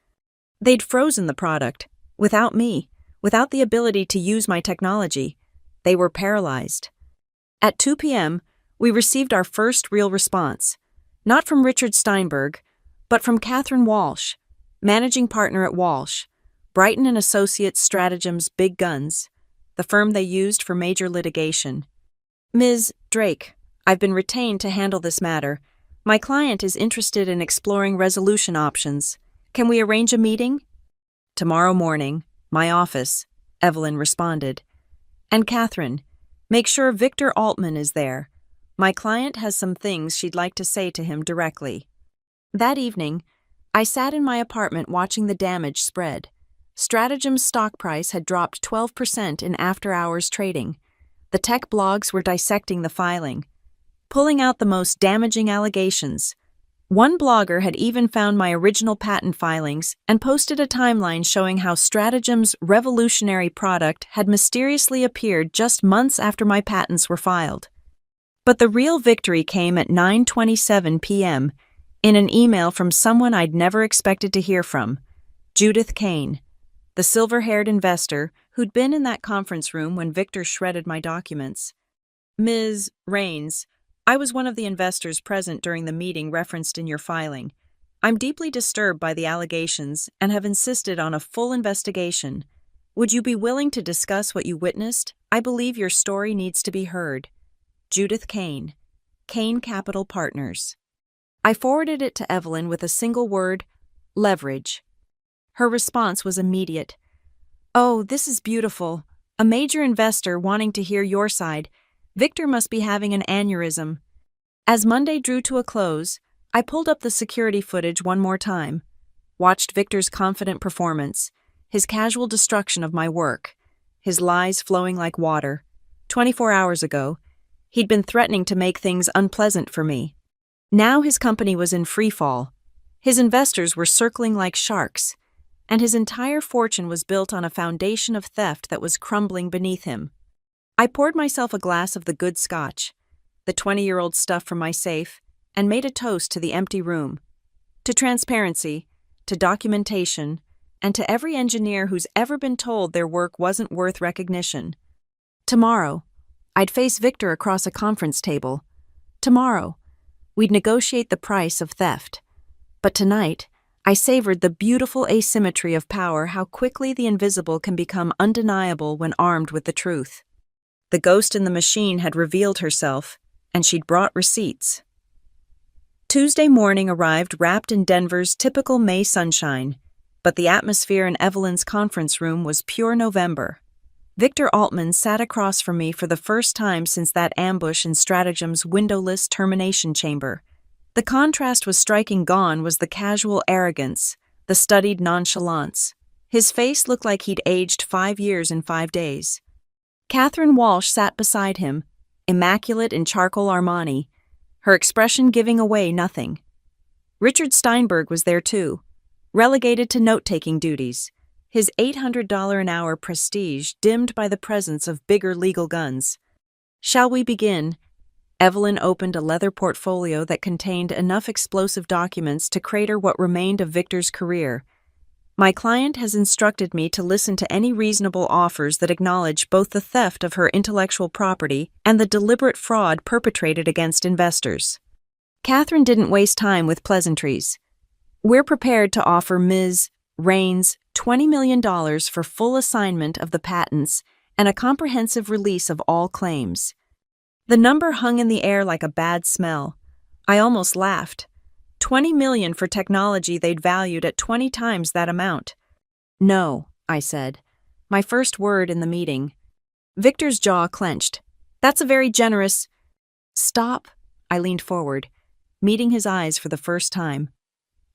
They'd frozen the product. Without me, without the ability to use my technology. They were paralyzed. At 2 p.m., we received our first real response. Not from Richard Steinberg, but from Catherine Walsh, managing partner at Walsh, Brighton & Associates Strategum's big guns, the firm they used for major litigation. "Ms. Drake, I've been retained to handle this matter. My client is interested in exploring resolution options. Can we arrange a meeting?" "Tomorrow morning, my office." Evelyn responded. And Catherine, make sure Victor Altman is there. My client has some things she'd like to say to him directly. That evening, I sat in my apartment watching the damage spread. Stratagem's stock price had dropped 12% in after-hours trading. The tech blogs were dissecting the filing, pulling out the most damaging allegations. One blogger had even found my original patent filings and posted a timeline showing how Stratagem's revolutionary product had mysteriously appeared just months after my patents were filed. But the real victory came at 9:27 p.m. in an email from someone I'd never expected to hear from, Judith Kane, the silver-haired investor who'd been in that conference room when Victor shredded my documents. Ms. Rains, I was one of the investors present during the meeting referenced in your filing. I'm deeply disturbed by the allegations and have insisted on a full investigation. Would you be willing to discuss what you witnessed? I believe your story needs to be heard. Judith Kane, Kane Capital Partners. I forwarded it to Evelyn with a single word, leverage. Her response was immediate. Oh, this is beautiful. A major investor wanting to hear your side. Victor must be having an aneurysm. As Monday drew to a close, I pulled up the security footage one more time, watched Victor's confident performance, his casual destruction of my work, his lies flowing like water. 24 hours ago, he'd been threatening to make things unpleasant for me. Now his company was in free fall. His investors were circling like sharks, and his entire fortune was built on a foundation of theft that was crumbling beneath him. I poured myself a glass of the good scotch, the 20-year-old stuff from my safe, and made a toast to the empty room, to transparency, to documentation, and to every engineer who's ever been told their work wasn't worth recognition. Tomorrow, I'd face Victor across a conference table. Tomorrow, we'd negotiate the price of theft. But tonight, I savored the beautiful asymmetry of power, how quickly the invisible can become undeniable when armed with the truth. The ghost in the machine had revealed herself, and she'd brought receipts. Tuesday morning arrived wrapped in Denver's typical May sunshine, but the atmosphere in Evelyn's conference room was pure November. Victor Altman sat across from me for the first time since that ambush in Stratagem's windowless termination chamber. The contrast was striking. Gone was the casual arrogance, the studied nonchalance. His face looked like he'd aged 5 years in 5 days. Catherine Walsh sat beside him, immaculate in charcoal Armani, her expression giving away nothing. Richard Steinberg was there too, relegated to note-taking duties, his $800 an hour prestige dimmed by the presence of bigger legal guns. Shall we begin? Evelyn opened a leather portfolio that contained enough explosive documents to crater what remained of Victor's career. My client has instructed me to listen to any reasonable offers that acknowledge both the theft of her intellectual property and the deliberate fraud perpetrated against investors. Catherine didn't waste time with pleasantries. We're prepared to offer Ms. Rains $20 million for full assignment of the patents and a comprehensive release of all claims. The number hung in the air like a bad smell. I almost laughed. $20 million for technology they'd valued at 20 times that amount. No, I said, my first word in the meeting. Victor's jaw clenched. That's a very generous... Stop, I leaned forward, meeting his eyes for the first time.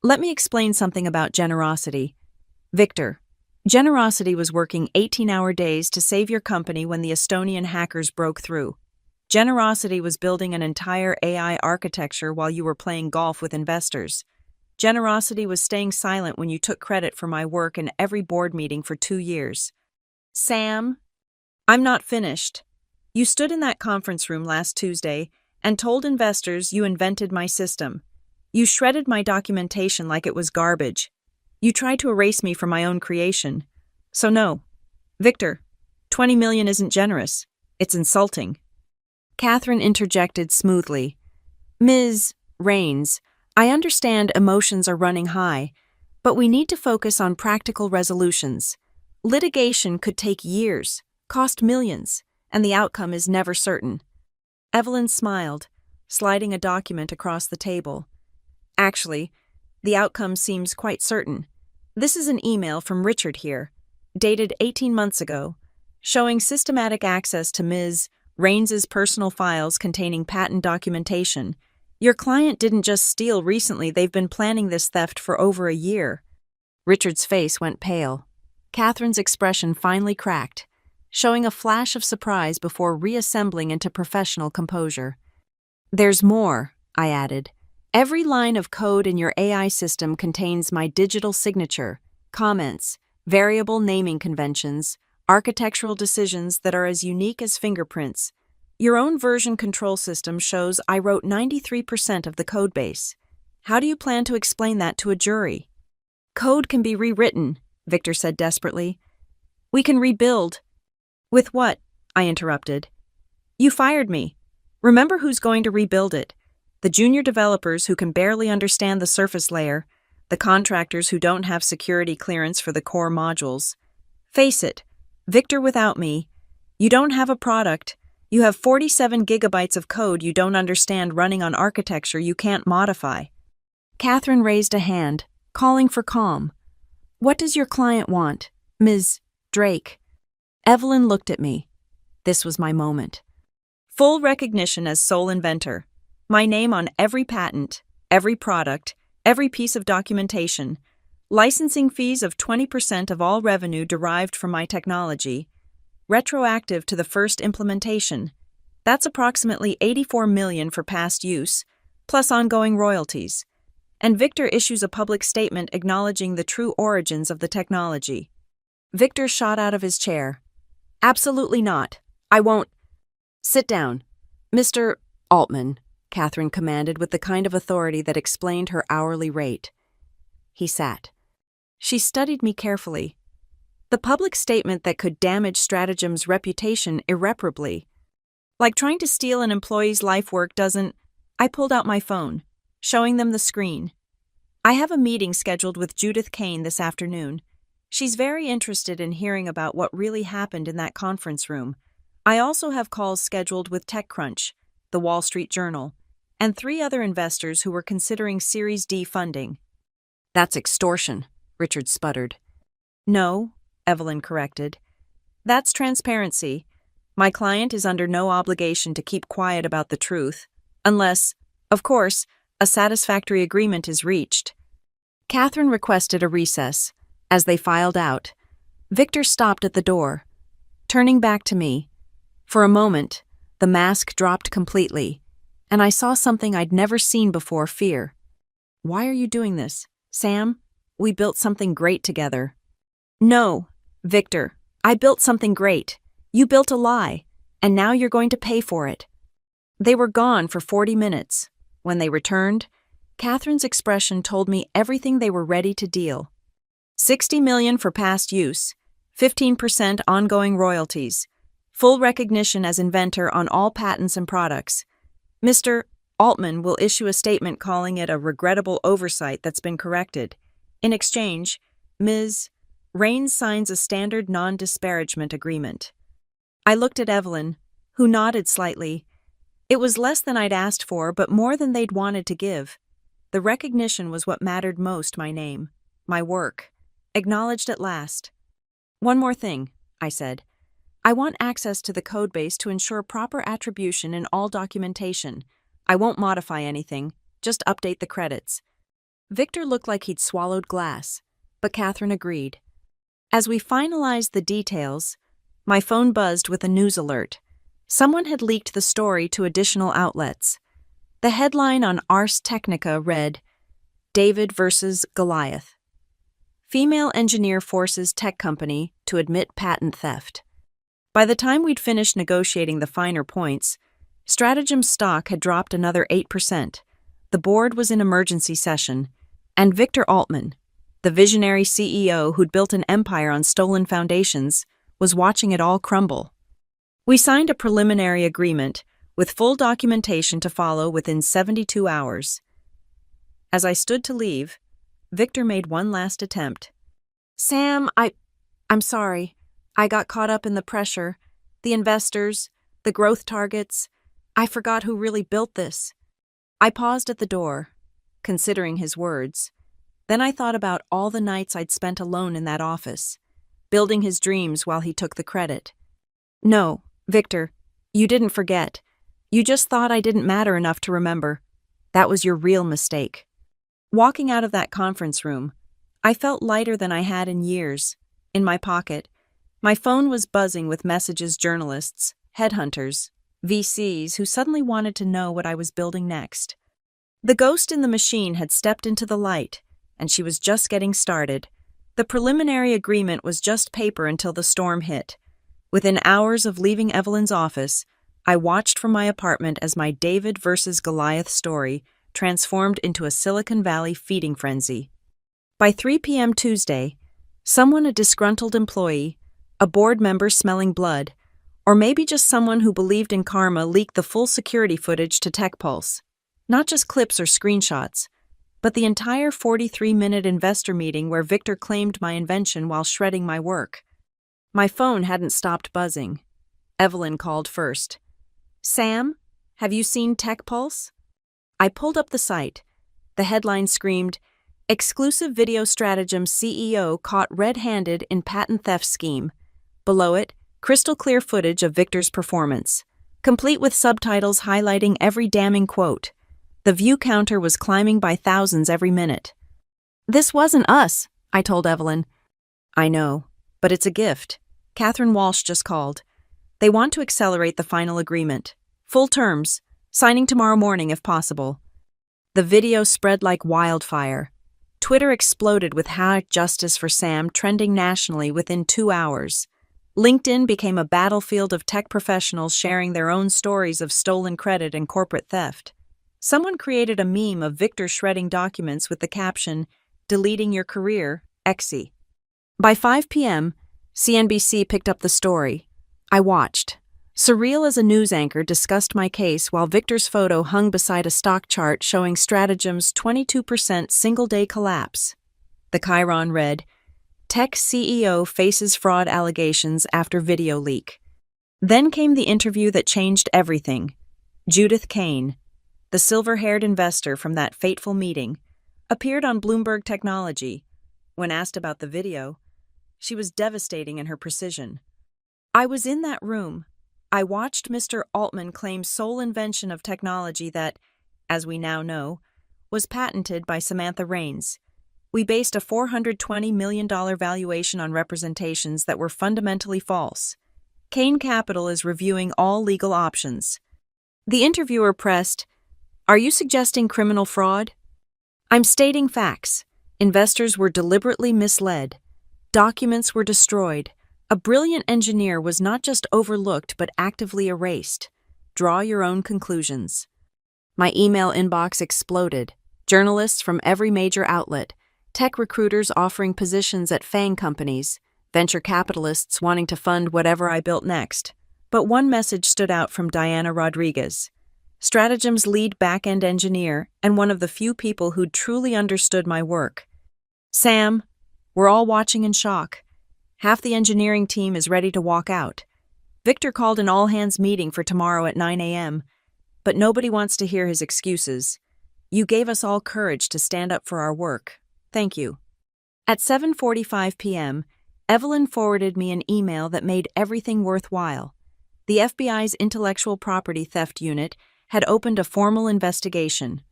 Let me explain something about generosity. Victor, generosity was working 18-hour days to save your company when the Estonian hackers broke through. Generosity was building an entire AI architecture while you were playing golf with investors. Generosity was staying silent when you took credit for my work in every board meeting for 2 years. Sam, I'm not finished. You stood in that conference room last Tuesday and told investors you invented my system. You shredded my documentation like it was garbage. You tried to erase me from my own creation. So no, Victor, $20 million isn't generous. It's insulting. Catherine interjected smoothly. Ms. Rains, I understand emotions are running high, but we need to focus on practical resolutions. Litigation could take years, cost millions, and the outcome is never certain. Evelyn smiled, sliding a document across the table. Actually, the outcome seems quite certain. This is an email from Richard here. dated 18 months ago, showing systematic access to Ms. Raines's personal files containing patent documentation. Your client didn't just steal recently, they've been planning this theft for over a year. Richard's face went pale. Catherine's expression finally cracked, showing a flash of surprise before reassembling into professional composure. There's more, I added. Every line of code in your AI system contains my digital signature, comments, variable naming conventions, architectural decisions that are as unique as fingerprints. Your own version control system shows I wrote 93% of the code base. How do you plan to explain that to a jury? Code can be rewritten, Victor said desperately. We can rebuild. With what? I interrupted. You fired me. Remember who's going to rebuild it? The junior developers who can barely understand the surface layer, the contractors who don't have security clearance for the core modules. Face it, Victor, without me, you don't have a product. You have 47 gigabytes of code you don't understand running on architecture you can't modify. Catherine raised a hand, calling for calm. What does your client want, Ms. Drake? Evelyn looked at me. This was my moment. Full recognition as sole inventor. My name on every patent, every product, every piece of documentation. Licensing fees of 20% of all revenue derived from my technology. Retroactive to the first implementation. That's approximately $84 million for past use, plus ongoing royalties. And Victor issues a public statement acknowledging the true origins of the technology. Victor shot out of his chair. Absolutely not. I won't. Sit down. Mr. Altman, Catherine commanded with the kind of authority that explained her hourly rate. He sat. She studied me carefully. The public statement that could damage Stratagem's reputation irreparably. Like trying to steal an employee's life work doesn't. I pulled out my phone, showing them the screen. I have a meeting scheduled with Judith Kane this afternoon. She's very interested in hearing about what really happened in that conference room. I also have calls scheduled with TechCrunch, the Wall Street Journal, and 3 other investors who were considering Series D funding. That's extortion, Richard sputtered. No, Evelyn corrected. That's transparency. My client is under no obligation to keep quiet about the truth, unless, of course, a satisfactory agreement is reached. Catherine requested a recess. As they filed out, Victor stopped at the door, turning back to me. For a moment, the mask dropped completely, and I saw something I'd never seen before: fear. Why are you doing this, Sam? We built something great together. No, Victor, I built something great. You built a lie, and now you're going to pay for it. They were gone for 40 minutes. When they returned, Catherine's expression told me everything they were ready to deal. $60 million for past use, 15% ongoing royalties, full recognition as inventor on all patents and products. Mr. Altman will issue a statement calling it a regrettable oversight that's been corrected. In exchange, Ms. Raines signs a standard non-disparagement agreement. I looked at Evelyn, who nodded slightly. It was less than I'd asked for, but more than they'd wanted to give. The recognition was what mattered most: my name, my work, acknowledged at last. One more thing, I said. I want access to the codebase to ensure proper attribution in all documentation. I won't modify anything, just update the credits. Victor looked like he'd swallowed glass, but Catherine agreed. As we finalized the details, my phone buzzed with a news alert. Someone had leaked the story to additional outlets. The headline on Ars Technica read, David versus Goliath. Female engineer forces tech company to admit patent theft. By the time we'd finished negotiating the finer points, Stratagem's stock had dropped another 8%. The board was in emergency session, and Victor Altman, the visionary CEO who'd built an empire on stolen foundations, was watching it all crumble. We signed a preliminary agreement with full documentation to follow within 72 hours. As I stood to leave, Victor made one last attempt. Sam, I'm sorry. I got caught up in the pressure, the investors, the growth targets. I forgot who really built this. I paused at the door, considering his words. Then I thought about all the nights I'd spent alone in that office, building his dreams while he took the credit. No, Victor, you didn't forget. You just thought I didn't matter enough to remember. That was your real mistake. Walking out of that conference room, I felt lighter than I had in years. In my pocket, my phone was buzzing with messages journalists, headhunters, VCs who suddenly wanted to know what I was building next. The ghost in the machine had stepped into the light, and she was just getting started. The preliminary agreement was just paper until the storm hit. Within hours of leaving Evelyn's office, I watched from my apartment as my David versus Goliath story transformed into a Silicon Valley feeding frenzy. By 3 p.m. Tuesday, someone, a disgruntled employee, a board member smelling blood, or maybe just someone who believed in karma, leaked the full security footage to TechPulse. Not just clips or screenshots, but the entire 43-minute investor meeting where Victor claimed my invention while shredding my work. My phone hadn't stopped buzzing. Evelyn called first. "Sam, have you seen TechPulse?" I pulled up the site. The headline screamed, "Exclusive Video Stratagem CEO Caught Red-Handed in Patent Theft Scheme." Below it, crystal clear footage of Victor's performance, complete with subtitles highlighting every damning quote. The view counter was climbing by thousands every minute. "This wasn't us," I told Evelyn. "I know, but it's a gift. Catherine Walsh just called. They want to accelerate the final agreement. Full terms, signing tomorrow morning if possible." The video spread like wildfire. Twitter exploded with #Justice for Sam trending nationally within 2 hours. LinkedIn became a battlefield of tech professionals sharing their own stories of stolen credit and corporate theft. Someone created a meme of Victor shredding documents with the caption, "Deleting your career, Exy." By 5 p.m., CNBC picked up the story. I watched. Surreal as a news anchor discussed my case while Victor's photo hung beside a stock chart showing Stratagem's 22% single-day collapse. The Chiron read, "Tech CEO faces fraud allegations after video leak." Then came the interview that changed everything. Judith Kane, the silver-haired investor from that fateful meeting, appeared on Bloomberg Technology. When asked about the video, she was devastating in her precision. "I was in that room. I watched Mr. Altman claim sole invention of technology that, as we now know, was patented by Samantha Raines. We based a $420 million valuation on representations that were fundamentally false. Kane Capital is reviewing all legal options." The interviewer pressed, "Are you suggesting criminal fraud?" "I'm stating facts. Investors were deliberately misled. Documents were destroyed. A brilliant engineer was not just overlooked but actively erased. Draw your own conclusions." My email inbox exploded. Journalists from every major outlet, tech recruiters offering positions at FAANG companies, venture capitalists wanting to fund whatever I built next. But one message stood out from Diana Rodriguez, Stratagem's lead back-end engineer and one of the few people who'd truly understood my work. "Sam, we're all watching in shock. Half the engineering team is ready to walk out. Victor called an all-hands meeting for tomorrow at 9 a.m., but nobody wants to hear his excuses. You gave us all courage to stand up for our work. Thank you." At 7:45 p.m., Evelyn forwarded me an email that made everything worthwhile. The FBI's Intellectual Property Theft Unit had opened a formal investigation.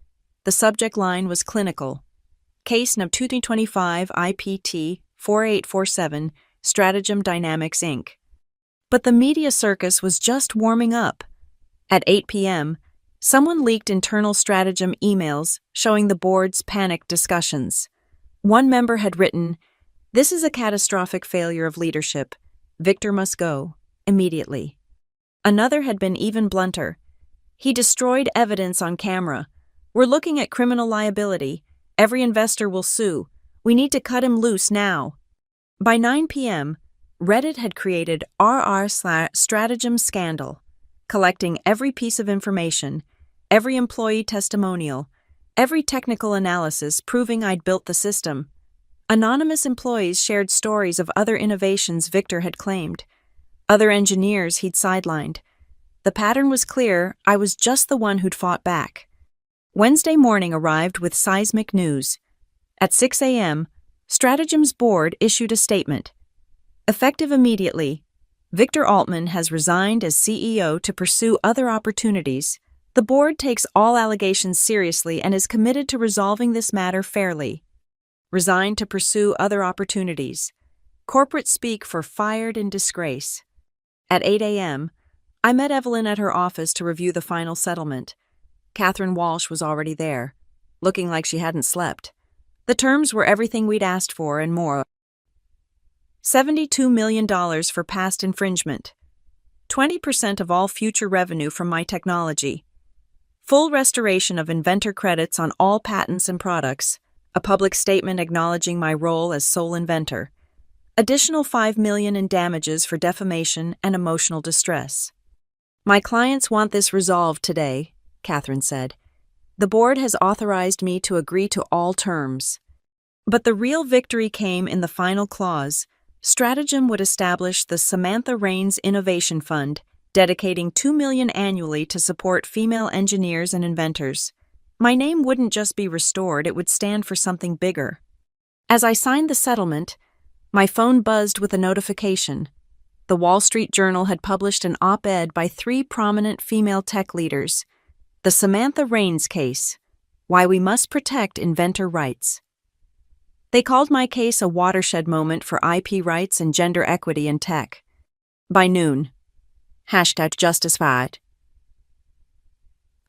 The subject line was clinical. Case No. 2025 IPT 4847, Stratagem Dynamics, Inc. But the media circus was just warming up. At 8 p.m., someone leaked internal Stratagem emails showing the board's panicked discussions. One member had written, "This is a catastrophic failure of leadership. Victor must go, immediately." Another had been even blunter. "He destroyed evidence on camera. We're looking at criminal liability. Every investor will sue. We need to cut him loose now." By 9 p.m., Reddit had created r/Stratagem Scandal, collecting every piece of information, every employee testimonial, every technical analysis proving I'd built the system. Anonymous employees shared stories of other innovations Victor had claimed, other engineers he'd sidelined. The pattern was clear. I was just the one who'd fought back. Wednesday morning arrived with seismic news. At 6 a.m., Stratagem's board issued a statement. Effective immediately, Victor Altman has resigned as CEO to pursue other opportunities. The board takes all allegations seriously and is committed to resolving this matter fairly. Resigned to pursue other opportunities. Corporate speak for fired in disgrace. At 8 a.m., I met Evelyn at her office to review the final settlement. Catherine Walsh was already there, looking like she hadn't slept. The terms were everything we'd asked for and more. $72 million for past infringement. 20% of all future revenue from my technology. Full restoration of inventor credits on all patents and products. A public statement acknowledging my role as sole inventor. Additional $5 million in damages for defamation and emotional distress. My clients want this resolved today, Catherine said. The board has authorized me to agree to all terms. But the real victory came in the final clause. Stratagem would establish the Samantha Raines Innovation Fund, dedicating $2 million annually to support female engineers and inventors. My name wouldn't just be restored, it would stand for something bigger. As I signed the settlement, my phone buzzed with a notification. The Wall Street Journal had published an op-ed by 3 prominent female tech leaders. The Samantha Raines case, Why We Must Protect Inventor Rights. They called my case a watershed moment for IP rights and gender equity in tech. By noon, #JusticeFight.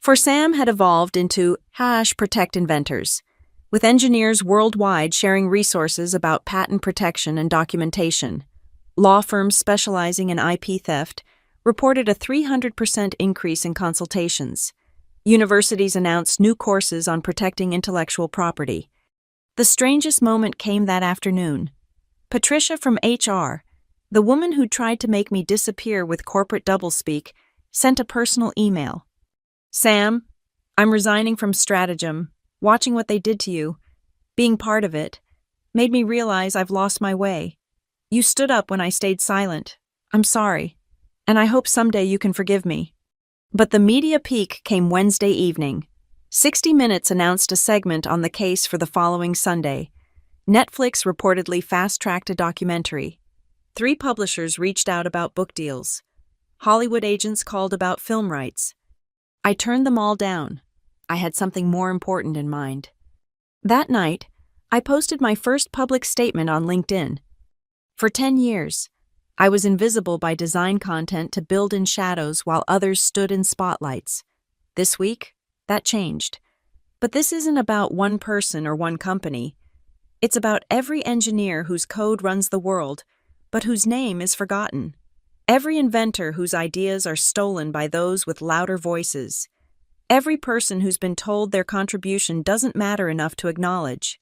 For Sam had evolved into #Protect Inventors, with engineers worldwide sharing resources about patent protection and documentation. Law firms specializing in IP theft reported a 300% increase in consultations. Universities announced new courses on protecting intellectual property. The strangest moment came that afternoon. Patricia from HR, the woman who tried to make me disappear with corporate doublespeak, sent a personal email. Sam, I'm resigning from Stratagem. Watching what they did to you, being part of it, made me realize I've lost my way. You stood up when I stayed silent. I'm sorry, and I hope someday you can forgive me. But the media peak came Wednesday evening. 60 Minutes announced a segment on the case for the following Sunday. Netflix reportedly fast-tracked a documentary. 3 publishers reached out about book deals. Hollywood agents called about film rights. I turned them all down. I had something more important in mind. That night, I posted my first public statement on LinkedIn. For 10 years, I was invisible by design content to build in shadows while others stood in spotlights. This week, that changed. But this isn't about one person or one company. It's about every engineer whose code runs the world, but whose name is forgotten. Every inventor whose ideas are stolen by those with louder voices. Every person who's been told their contribution doesn't matter enough to acknowledge.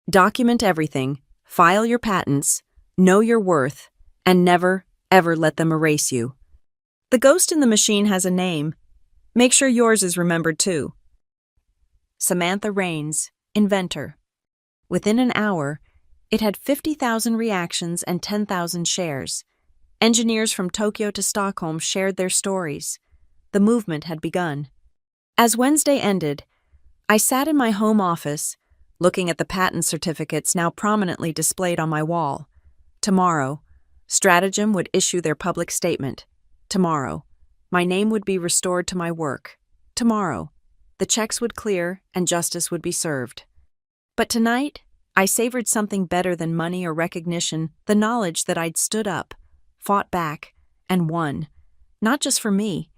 Document everything, file your patents, know your worth, and never, ever let them erase you. The ghost in the machine has a name. Make sure yours is remembered too. Samantha Raines, inventor. Within an hour, it had 50,000 reactions and 10,000 shares. Engineers from Tokyo to Stockholm shared their stories. The movement had begun. As Wednesday ended, I sat in my home office, looking at the patent certificates now prominently displayed on my wall. Tomorrow, Stratagem would issue their public statement. Tomorrow, my name would be restored to my work. Tomorrow, the checks would clear and justice would be served. But tonight, I savored something better than money or recognition, the knowledge that I'd stood up, fought back, and won. Not just for me,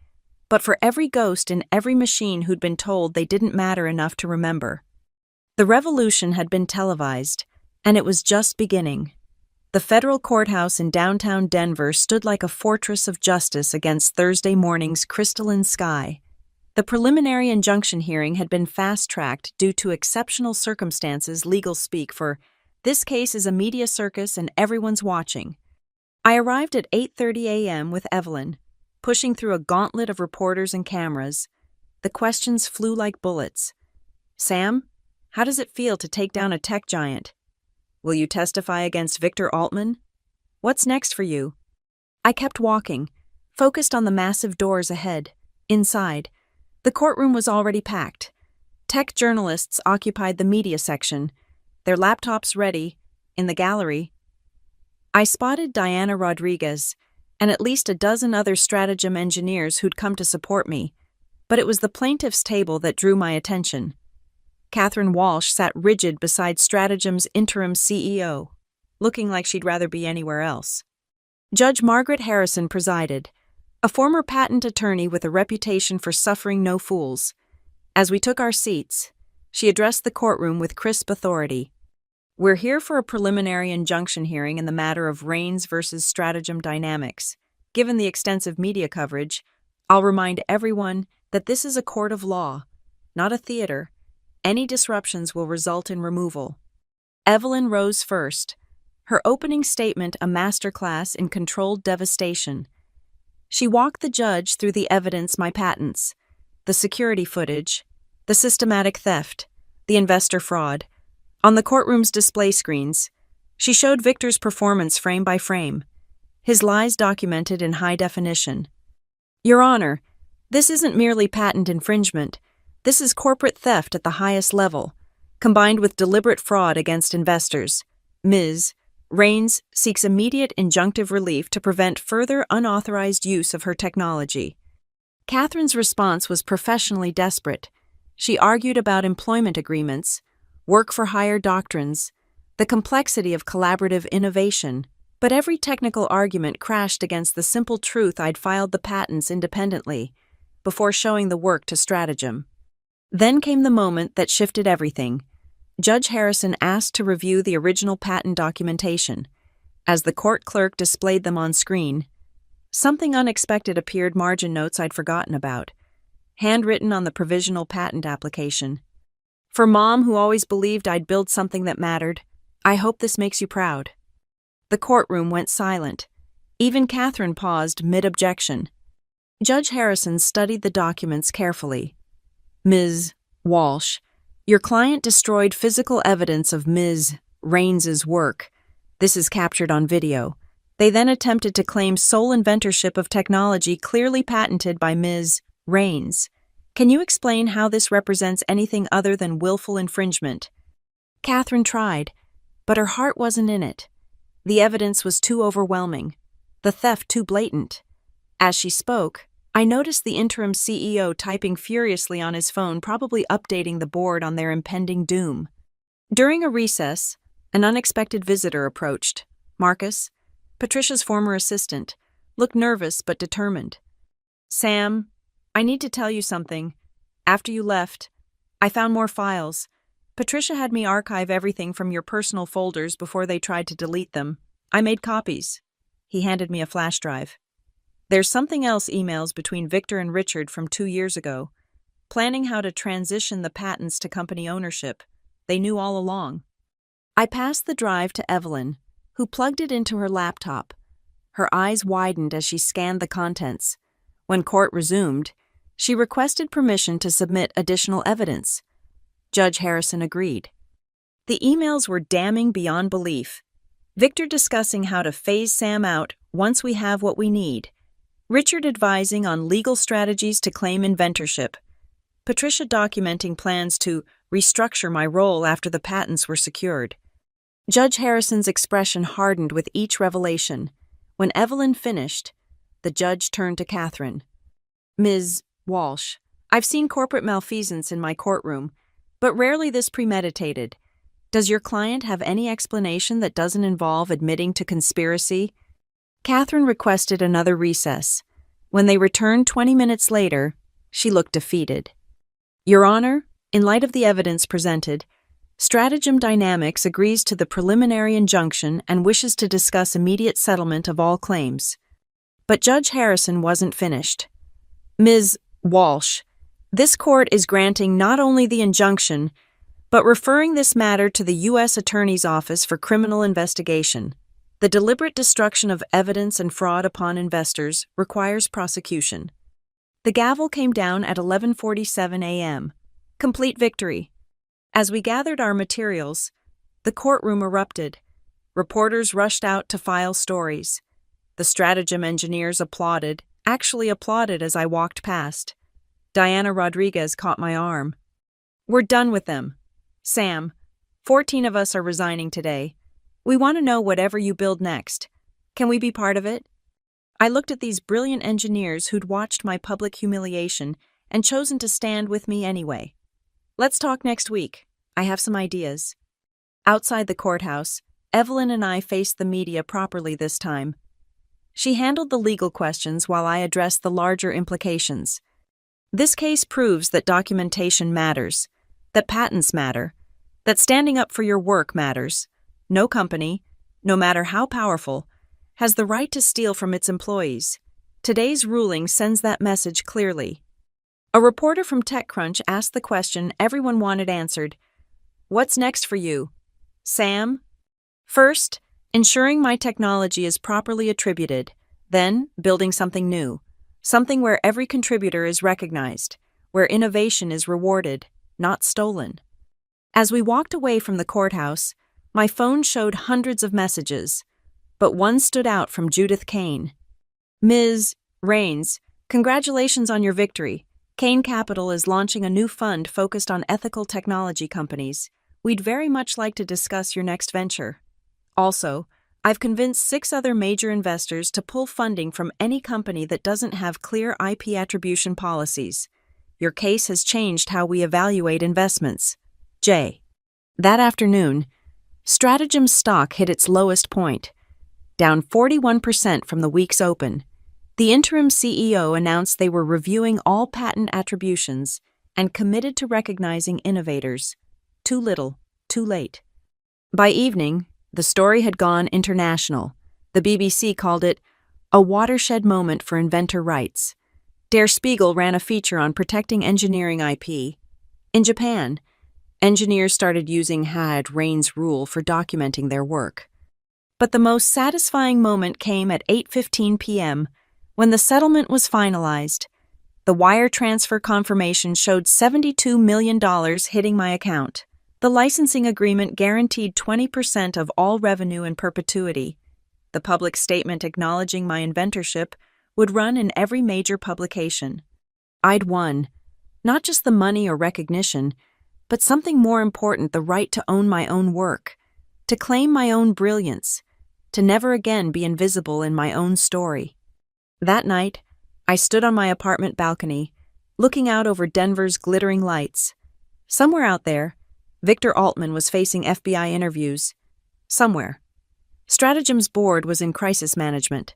but for every ghost in every machine who'd been told they didn't matter enough to remember. The revolution had been televised, and it was just beginning. The federal courthouse in downtown Denver stood like a fortress of justice against Thursday morning's crystalline sky. The preliminary injunction hearing had been fast-tracked due to exceptional circumstances legal speak for, "This case is a media circus and everyone's watching." I arrived at 8:30 a.m. with Evelyn, pushing through a gauntlet of reporters and cameras. The questions flew like bullets. Sam, how does it feel to take down a tech giant? Will you testify against Victor Altman? What's next for you? I kept walking, focused on the massive doors ahead. Inside, the courtroom was already packed. Tech journalists occupied the media section, their laptops ready. In the gallery, I spotted Diana Rodriguez and at least a dozen other Stratagem engineers who'd come to support me, but it was the plaintiff's table that drew my attention. Catherine Walsh sat rigid beside Stratagem's interim CEO, looking like she'd rather be anywhere else. Judge Margaret Harrison presided, a former patent attorney with a reputation for suffering no fools. As we took our seats, she addressed the courtroom with crisp authority. We're here for a preliminary injunction hearing in the matter of Raines versus Stratagem Dynamics. Given the extensive media coverage, I'll remind everyone that this is a court of law, not a theater. Any disruptions will result in removal. Evelyn rose first, her opening statement a masterclass in controlled devastation. She walked the judge through the evidence: my patents, the security footage, the systematic theft, the investor fraud. On the courtroom's display screens, she showed Victor's performance frame by frame, his lies documented in high definition. Your Honor, this isn't merely patent infringement. This is corporate theft at the highest level, combined with deliberate fraud against investors. Ms. Raines seeks immediate injunctive relief to prevent further unauthorized use of her technology. Catherine's response was professionally desperate. She argued about employment agreements, work-for-hire doctrines, the complexity of collaborative innovation, but every technical argument crashed against the simple truth I'd filed the patents independently, before showing the work to Stratagem. Then came the moment that shifted everything. Judge Harrison asked to review the original patent documentation. As the court clerk displayed them on screen, something unexpected appeared: margin notes I'd forgotten about, handwritten on the provisional patent application. For Mom, who always believed I'd build something that mattered, I hope this makes you proud. The courtroom went silent. Even Catherine paused mid-objection. Judge Harrison studied the documents carefully. Ms. Walsh, your client destroyed physical evidence of Ms. Raines's work. This is captured on video. They then attempted to claim sole inventorship of technology clearly patented by Ms. Raines. Can you explain how this represents anything other than willful infringement? Catherine tried, but her heart wasn't in it. The evidence was too overwhelming, the theft too blatant. As she spoke, I noticed the interim CEO typing furiously on his phone, probably updating the board on their impending doom. During a recess, an unexpected visitor approached. Marcus, Patricia's former assistant, looked nervous but determined. Sam, I need to tell you something. After you left, I found more files. Patricia had me archive everything from your personal folders before they tried to delete them. I made copies. He handed me a flash drive. There's something else: emails between Victor and Richard from 2 years ago, planning how to transition the patents to company ownership. They knew all along. I passed the drive to Evelyn, who plugged it into her laptop. Her eyes widened as she scanned the contents. When court resumed, she requested permission to submit additional evidence. Judge Harrison agreed. The emails were damning beyond belief. Victor discussing how to phase Sam out once we have what we need. Richard advising on legal strategies to claim inventorship. Patricia documenting plans to restructure my role after the patents were secured. Judge Harrison's expression hardened with each revelation. When Evelyn finished, the judge turned to Catherine. Ms. Walsh, I've seen corporate malfeasance in my courtroom, but rarely this premeditated. Does your client have any explanation that doesn't involve admitting to conspiracy? Catherine requested another recess. When they returned 20 minutes later, she looked defeated. Your Honor, in light of the evidence presented, Stratagem Dynamics agrees to the preliminary injunction and wishes to discuss immediate settlement of all claims. But Judge Harrison wasn't finished. Ms. Walsh, this court is granting not only the injunction, but referring this matter to the U.S. Attorney's Office for criminal investigation. The deliberate destruction of evidence and fraud upon investors requires prosecution. The gavel came down at 11:47 a.m. Complete victory. As we gathered our materials, the courtroom erupted. Reporters rushed out to file stories. The Stratagem engineers applauded, actually applauded as I walked past. Diana Rodriguez caught my arm. We're done with them. Sam, 14 of us are resigning today. We want to know whatever you build next. Can we be part of it? I looked at these brilliant engineers who'd watched my public humiliation and chosen to stand with me anyway. Let's talk next week. I have some ideas. Outside the courthouse, Evelyn and I faced the media properly this time. She handled the legal questions while I addressed the larger implications. This case proves that documentation matters, that patents matter, that standing up for your work matters. No company, no matter how powerful, has the right to steal from its employees. Today's ruling sends that message clearly. A reporter from TechCrunch asked the question everyone wanted answered. What's next for you, Sam? First, ensuring my technology is properly attributed, then building something new, something where every contributor is recognized, where innovation is rewarded, not stolen. As we walked away from the courthouse, my phone showed hundreds of messages, but one stood out from Judith Kane. Ms. Rains, congratulations on your victory. Kane Capital is launching a new fund focused on ethical technology companies. We'd very much like to discuss your next venture. Also, I've convinced 6 other major investors to pull funding from any company that doesn't have clear IP attribution policies. Your case has changed how we evaluate investments. J. That afternoon, Strategym's stock hit its lowest point, down 41% from the week's open. The interim CEO announced they were reviewing all patent attributions and committed to recognizing innovators. Too little, too late. By evening, the story had gone international. The BBC called it a watershed moment for inventor rights. Der Spiegel ran a feature on protecting engineering IP. In Japan, engineers started using Rains rule for documenting their work. But the most satisfying moment came at 8:15 p.m. when the settlement was finalized. The wire transfer confirmation showed $72 million hitting my account. The licensing agreement guaranteed 20% of all revenue in perpetuity. The public statement acknowledging my inventorship would run in every major publication. I'd won, not just the money or recognition, but something more important, the right to own my own work, to claim my own brilliance, to never again be invisible in my own story. That night, I stood on my apartment balcony, looking out over Denver's glittering lights. Somewhere out there, Victor Altman was facing FBI interviews. Somewhere, Strategym's board was in crisis management.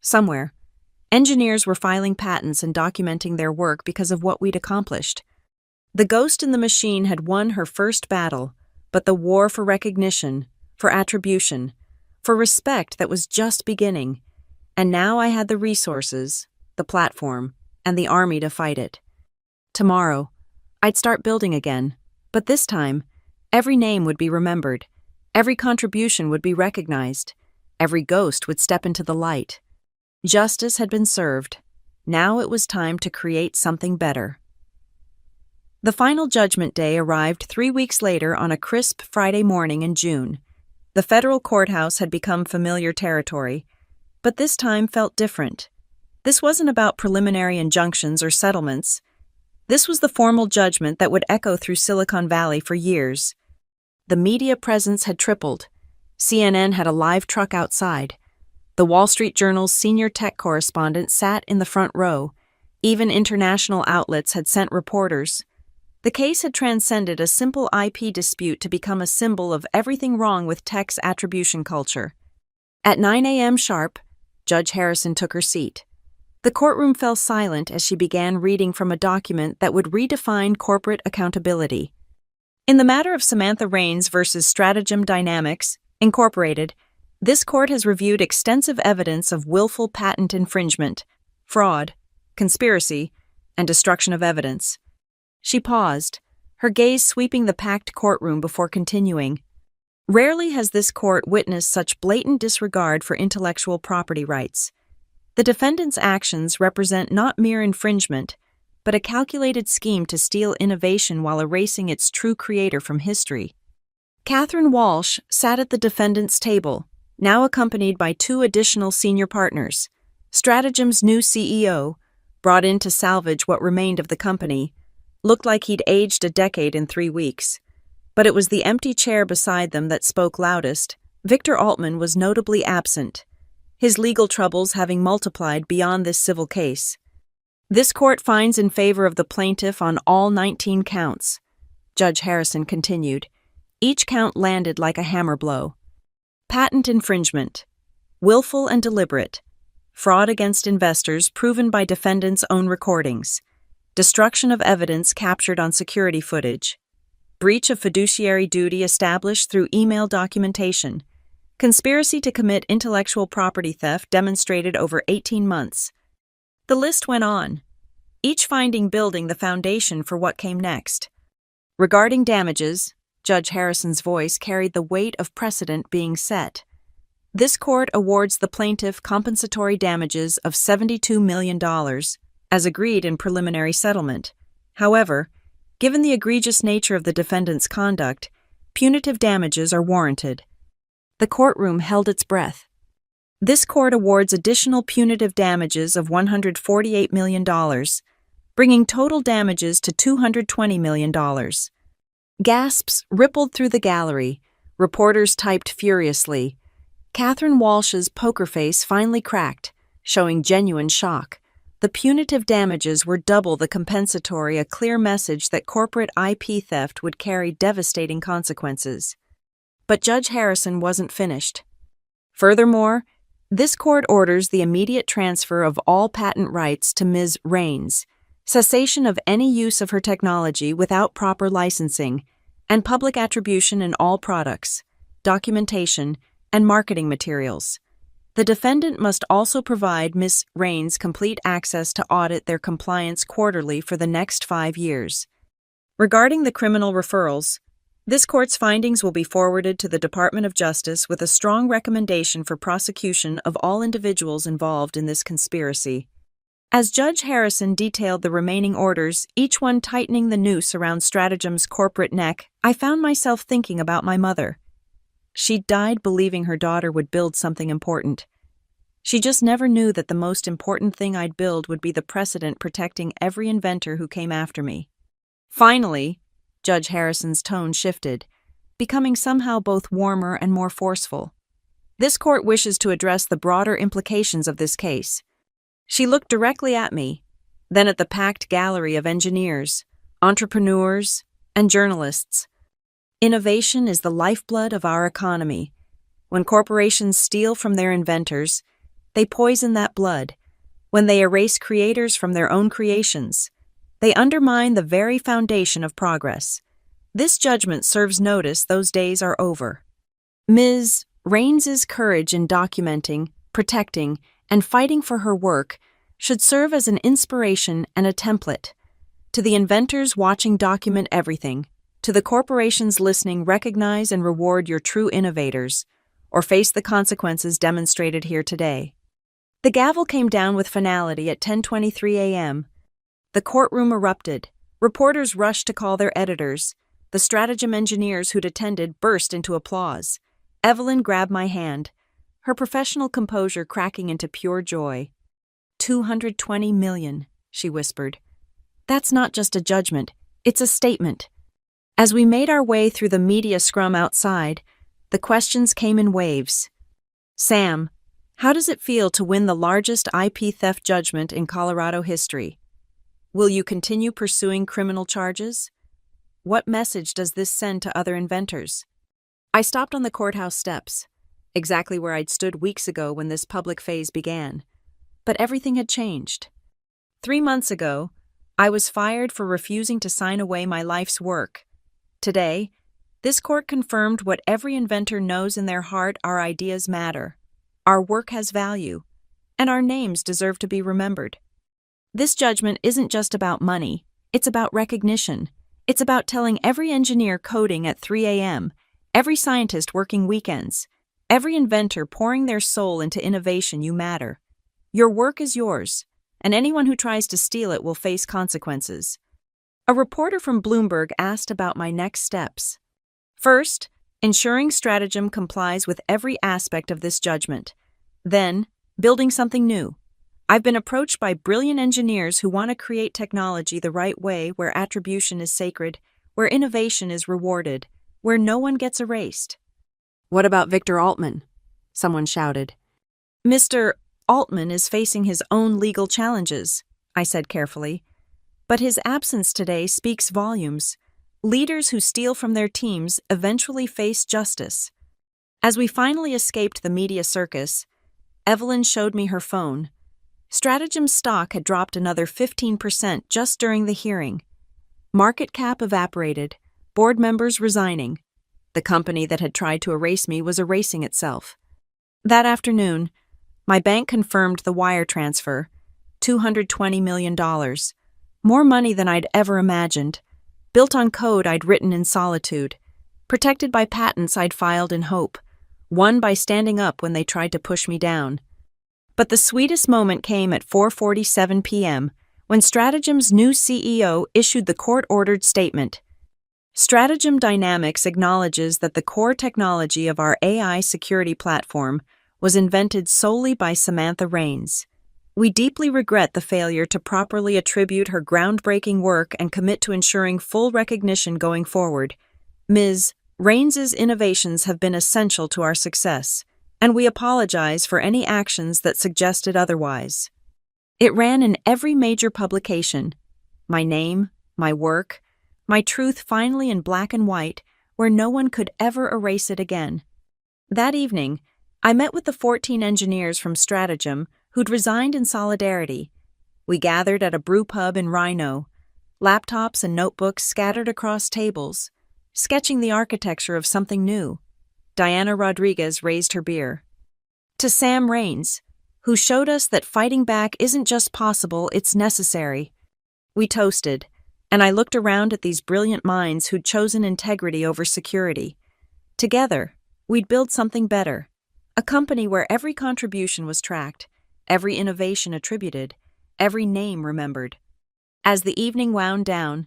Somewhere, engineers were filing patents and documenting their work because of what we'd accomplished. The ghost in the machine had won her first battle, but the war for recognition, for attribution, for respect that was just beginning. And now I had the resources, the platform, and the army to fight it. Tomorrow, I'd start building again, but this time, every name would be remembered, every contribution would be recognized, every ghost would step into the light. Justice had been served. Now it was time to create something better. The final judgment day arrived 3 weeks later on a crisp Friday morning in June. The federal courthouse had become familiar territory, but this time felt different. This wasn't about preliminary injunctions or settlements. This was the formal judgment that would echo through Silicon Valley for years. The media presence had tripled. CNN had a live truck outside. The Wall Street Journal's senior tech correspondent sat in the front row. Even international outlets had sent reporters. The case had transcended a simple IP dispute to become a symbol of everything wrong with tech's attribution culture. At 9 a.m. sharp, Judge Harrison took her seat. The courtroom fell silent as she began reading from a document that would redefine corporate accountability. In the matter of Samantha Rains versus Stratagem Dynamics, Incorporated, this court has reviewed extensive evidence of willful patent infringement, fraud, conspiracy, and destruction of evidence. She paused, her gaze sweeping the packed courtroom before continuing. Rarely has this court witnessed such blatant disregard for intellectual property rights. The defendant's actions represent not mere infringement, but a calculated scheme to steal innovation while erasing its true creator from history. Catherine Walsh sat at the defendant's table, now accompanied by 2 additional senior partners. Stratagem's new CEO, brought in to salvage what remained of the company, looked like he'd aged a decade in 3 weeks. But it was the empty chair beside them that spoke loudest, Victor Altman was notably absent, his legal troubles having multiplied beyond this civil case. This court finds in favor of the plaintiff on all 19 counts, Judge Harrison continued. Each count landed like a hammer blow. Patent infringement, willful and deliberate, fraud against investors proven by defendants' own recordings, destruction of evidence captured on security footage, breach of fiduciary duty established through email documentation, conspiracy to commit intellectual property theft demonstrated over 18 months. The list went on, each finding building the foundation for what came next. Regarding damages, Judge Harrison's voice carried the weight of precedent being set. This court awards the plaintiff compensatory damages of $72 million, as agreed in preliminary settlement. However, given the egregious nature of the defendant's conduct, punitive damages are warranted. The courtroom held its breath. This court awards additional punitive damages of $148 million, bringing total damages to $220 million. Gasps rippled through the gallery. Reporters typed furiously. Catherine Walsh's poker face finally cracked, showing genuine shock. The punitive damages were double the compensatory, a clear message that corporate IP theft would carry devastating consequences. But Judge Harrison wasn't finished. Furthermore, this court orders the immediate transfer of all patent rights to Ms. Rains, cessation of any use of her technology without proper licensing, and public attribution in all products, documentation, and marketing materials. The defendant must also provide Ms. Rains complete access to audit their compliance quarterly for the next 5 years. Regarding the criminal referrals, this court's findings will be forwarded to the Department of Justice with a strong recommendation for prosecution of all individuals involved in this conspiracy. As Judge Harrison detailed the remaining orders, each one tightening the noose around Stratagem's corporate neck, I found myself thinking about my mother. She died believing her daughter would build something important. She just never knew that the most important thing I'd build would be the precedent protecting every inventor who came after me. Finally, Judge Harrison's tone shifted, becoming somehow both warmer and more forceful. This court wishes to address the broader implications of this case. She looked directly at me, then at the packed gallery of engineers, entrepreneurs, and journalists. Innovation is the lifeblood of our economy. When corporations steal from their inventors, they poison that blood. When they erase creators from their own creations, they undermine the very foundation of progress. This judgment serves notice those days are over. Ms. Rains's courage in documenting, protecting, and fighting for her work should serve as an inspiration and a template. To the inventors watching document everything, to the corporations listening recognize and reward your true innovators, or face the consequences demonstrated here today. The gavel came down with finality at 10:23 a.m. The courtroom erupted. Reporters rushed to call their editors. The Stratagem engineers who'd attended burst into applause. Evelyn grabbed my hand, her professional composure cracking into pure joy. $220 million, she whispered. That's not just a judgment, it's a statement. As we made our way through the media scrum outside, the questions came in waves. Sam, how does it feel to win the largest IP theft judgment in Colorado history? Will you continue pursuing criminal charges? What message does this send to other inventors? I stopped on the courthouse steps, exactly where I'd stood weeks ago when this public phase began. But everything had changed. 3 months ago, I was fired for refusing to sign away my life's work. Today, this court confirmed what every inventor knows in their heart: our ideas matter, our work has value, and our names deserve to be remembered. This judgment isn't just about money, it's about recognition. It's about telling every engineer coding at 3 a.m., every scientist working weekends, every inventor pouring their soul into innovation you matter. Your work is yours, and anyone who tries to steal it will face consequences. A reporter from Bloomberg asked about my next steps. First, ensuring Stratagem complies with every aspect of this judgment. Then, building something new. I've been approached by brilliant engineers who want to create technology the right way, where attribution is sacred, where innovation is rewarded, where no one gets erased. "What about Victor Altman?" someone shouted. "Mr. Altman is facing his own legal challenges," I said carefully. "But his absence today speaks volumes. Leaders who steal from their teams eventually face justice." As we finally escaped the media circus, Evelyn showed me her phone. Strategem stock had dropped another 15% just during the hearing. Market cap evaporated, board members resigning. The company that had tried to erase me was erasing itself. That afternoon, my bank confirmed the wire transfer, $220 million. More money than I'd ever imagined, built on code I'd written in solitude, protected by patents I'd filed in hope, won by standing up when they tried to push me down. But the sweetest moment came at 4:47 p.m. when Strategem's new CEO issued the court-ordered statement. Stratagem Dynamics acknowledges that the core technology of our AI security platform was invented solely by Samantha Raines. We deeply regret the failure to properly attribute her groundbreaking work and commit to ensuring full recognition going forward. Ms. Raines's innovations have been essential to our success, and we apologize for any actions that suggested otherwise. It ran in every major publication. My name, my work, my truth finally in black and white, where no one could ever erase it again. That evening, I met with the 14 engineers from Stratagem who'd resigned in solidarity. We gathered at a brew pub in Rhino, laptops and notebooks scattered across tables, sketching the architecture of something new. Diana Rodriguez raised her beer. To Sam Raines, who showed us that fighting back isn't just possible, it's necessary. We toasted, and I looked around at these brilliant minds who'd chosen integrity over security. Together, we'd build something better, a company where every contribution was tracked, every innovation attributed, every name remembered. As the evening wound down,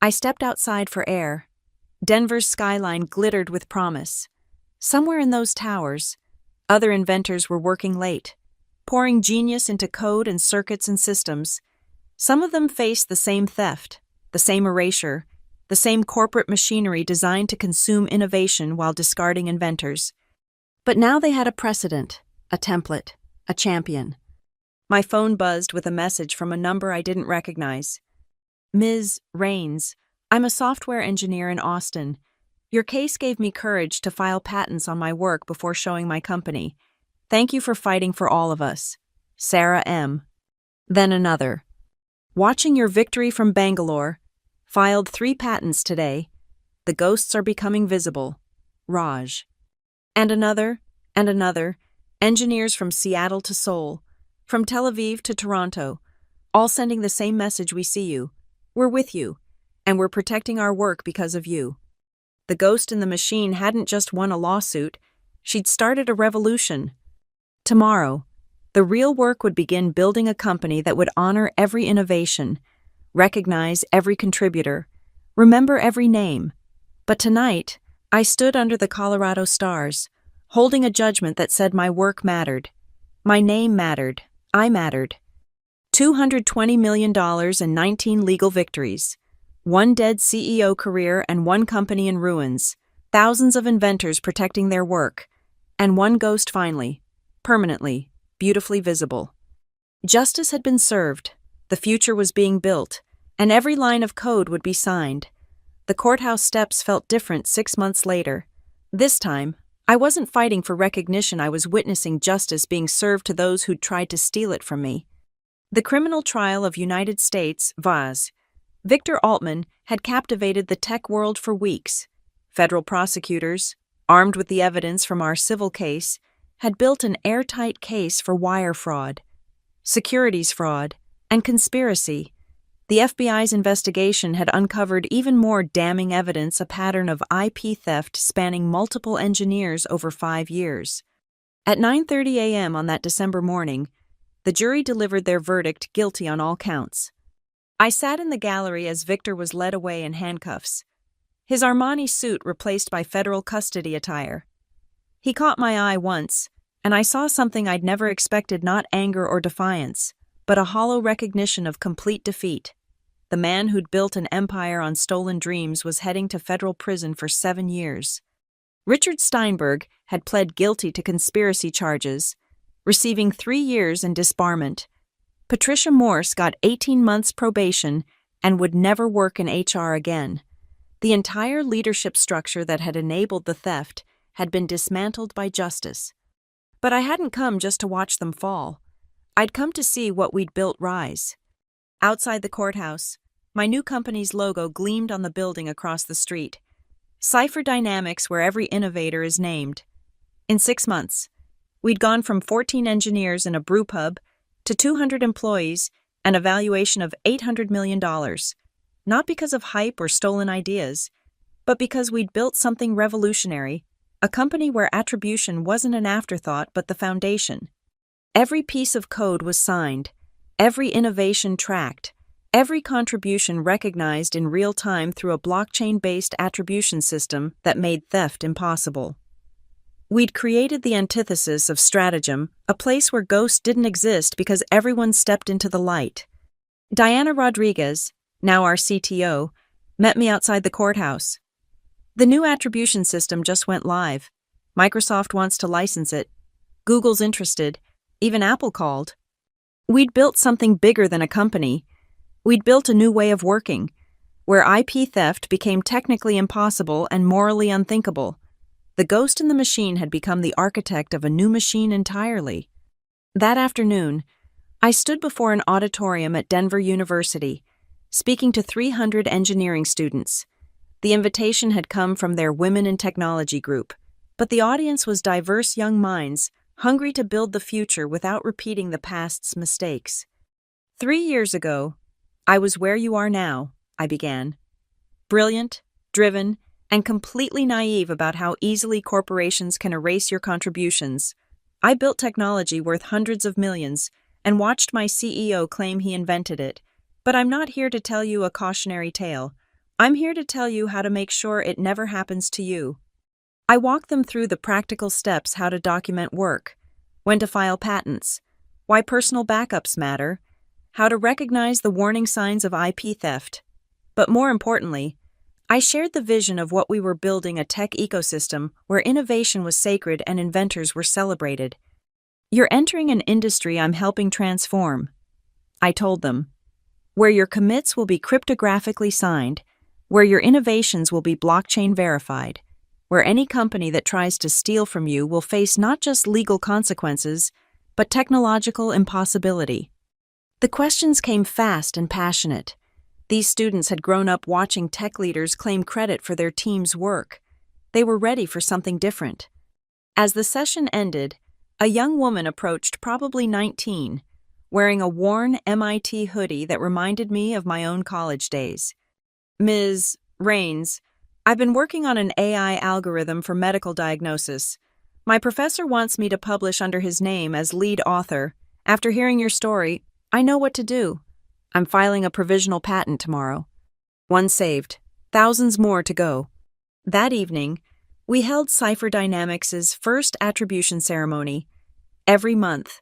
I stepped outside for air. Denver's skyline glittered with promise. Somewhere in those towers, other inventors were working late, pouring genius into code and circuits and systems. Some of them faced the same theft, the same erasure, the same corporate machinery designed to consume innovation while discarding inventors. But now they had a precedent, a template, a champion. My phone buzzed with a message from a number I didn't recognize. "Ms. Raines, I'm a software engineer in Austin. Your case gave me courage to file patents on my work before showing my company. Thank you for fighting for all of us. Sarah M." Then another. "Watching your victory from Bangalore. Filed 3 patents today. The ghosts are becoming visible. Raj." And another, engineers from Seattle to Seoul, from Tel Aviv to Toronto, all sending the same message: we see you. We're with you. And we're protecting our work because of you. The ghost in the machine hadn't just won a lawsuit, she'd started a revolution. Tomorrow, the real work would begin, building a company that would honor every innovation, recognize every contributor, remember every name. But tonight, I stood under the Colorado stars, holding a judgment that said my work mattered. My name mattered. I mattered. $220 million and 19 legal victories. 1 dead CEO career and 1 company in ruins, thousands of inventors protecting their work, and 1 ghost finally, permanently, beautifully visible. Justice had been served, the future was being built, and every line of code would be signed. The courthouse steps felt different 6 months later. This time, I wasn't fighting for recognition, I was witnessing justice being served to those who'd tried to steal it from me. The criminal trial of United States, VAZ. Victor Altman had captivated the tech world for weeks. Federal prosecutors, armed with the evidence from our civil case, had built an airtight case for wire fraud, securities fraud, and conspiracy. The FBI's investigation had uncovered even more damning evidence, a pattern of IP theft spanning multiple engineers over 5 years. At 9:30 a.m. on that December morning, the jury delivered their verdict, guilty on all counts. I sat in the gallery as Victor was led away in handcuffs, his Armani suit replaced by federal custody attire. He caught my eye once, and I saw something I'd never expected, not anger or defiance, but a hollow recognition of complete defeat. The man who'd built an empire on stolen dreams was heading to federal prison for 7 years. Richard Steinberg had pled guilty to conspiracy charges, receiving 3 years in disbarment. Patricia Morse got 18 months probation and would never work in HR again. The entire leadership structure that had enabled the theft had been dismantled by justice. But I hadn't come just to watch them fall. I'd come to see what we'd built rise. Outside the courthouse, my new company's logo gleamed on the building across the street. Cipher Dynamics, where every innovator is named. In 6 months, we'd gone from 14 engineers in a brew pub to 200 employees and a valuation of $800 million. Not because of hype or stolen ideas, but because we'd built something revolutionary, a company where attribution wasn't an afterthought but the foundation. Every piece of code was signed, every innovation tracked, every contribution recognized in real time through a blockchain-based attribution system that made theft impossible. We'd created the antithesis of Stratagem, a place where ghosts didn't exist because everyone stepped into the light. Diana Rodriguez, now our CTO, met me outside the courthouse. The new attribution system just went live. Microsoft wants to license it. Google's interested. Even Apple called. We'd built something bigger than a company. We'd built a new way of working, where IP theft became technically impossible and morally unthinkable. The ghost in the machine had become the architect of a new machine entirely. That afternoon, I stood before an auditorium at Denver University, speaking to 300 engineering students. The invitation had come from their Women in Technology group, but the audience was diverse young minds, hungry to build the future without repeating the past's mistakes. 3 years ago, I was where you are now, I began. Brilliant, driven, and completely naive about how easily corporations can erase your contributions. I built technology worth hundreds of millions and watched my CEO claim he invented it. But I'm not here to tell you a cautionary tale. I'm here to tell you how to make sure it never happens to you. I walked them through the practical steps: how to document work, when to file patents, why personal backups matter, how to recognize the warning signs of IP theft. But more importantly, I shared the vision of what we were building: a tech ecosystem where innovation was sacred and inventors were celebrated. You're entering an industry I'm helping transform, I told them, where your commits will be cryptographically signed, where your innovations will be blockchain verified, where any company that tries to steal from you will face not just legal consequences, but technological impossibility. The questions came fast and passionate. These students had grown up watching tech leaders claim credit for their team's work. They were ready for something different. As the session ended, a young woman approached, probably 19, wearing a worn MIT hoodie that reminded me of my own college days. Ms. Rains, I've been working on an AI algorithm for medical diagnosis. My professor wants me to publish under his name as lead author. After hearing your story, I know what to do. I'm filing a provisional patent tomorrow. One saved, thousands more to go. That evening, we held Cipher Dynamics' first attribution ceremony. Every month,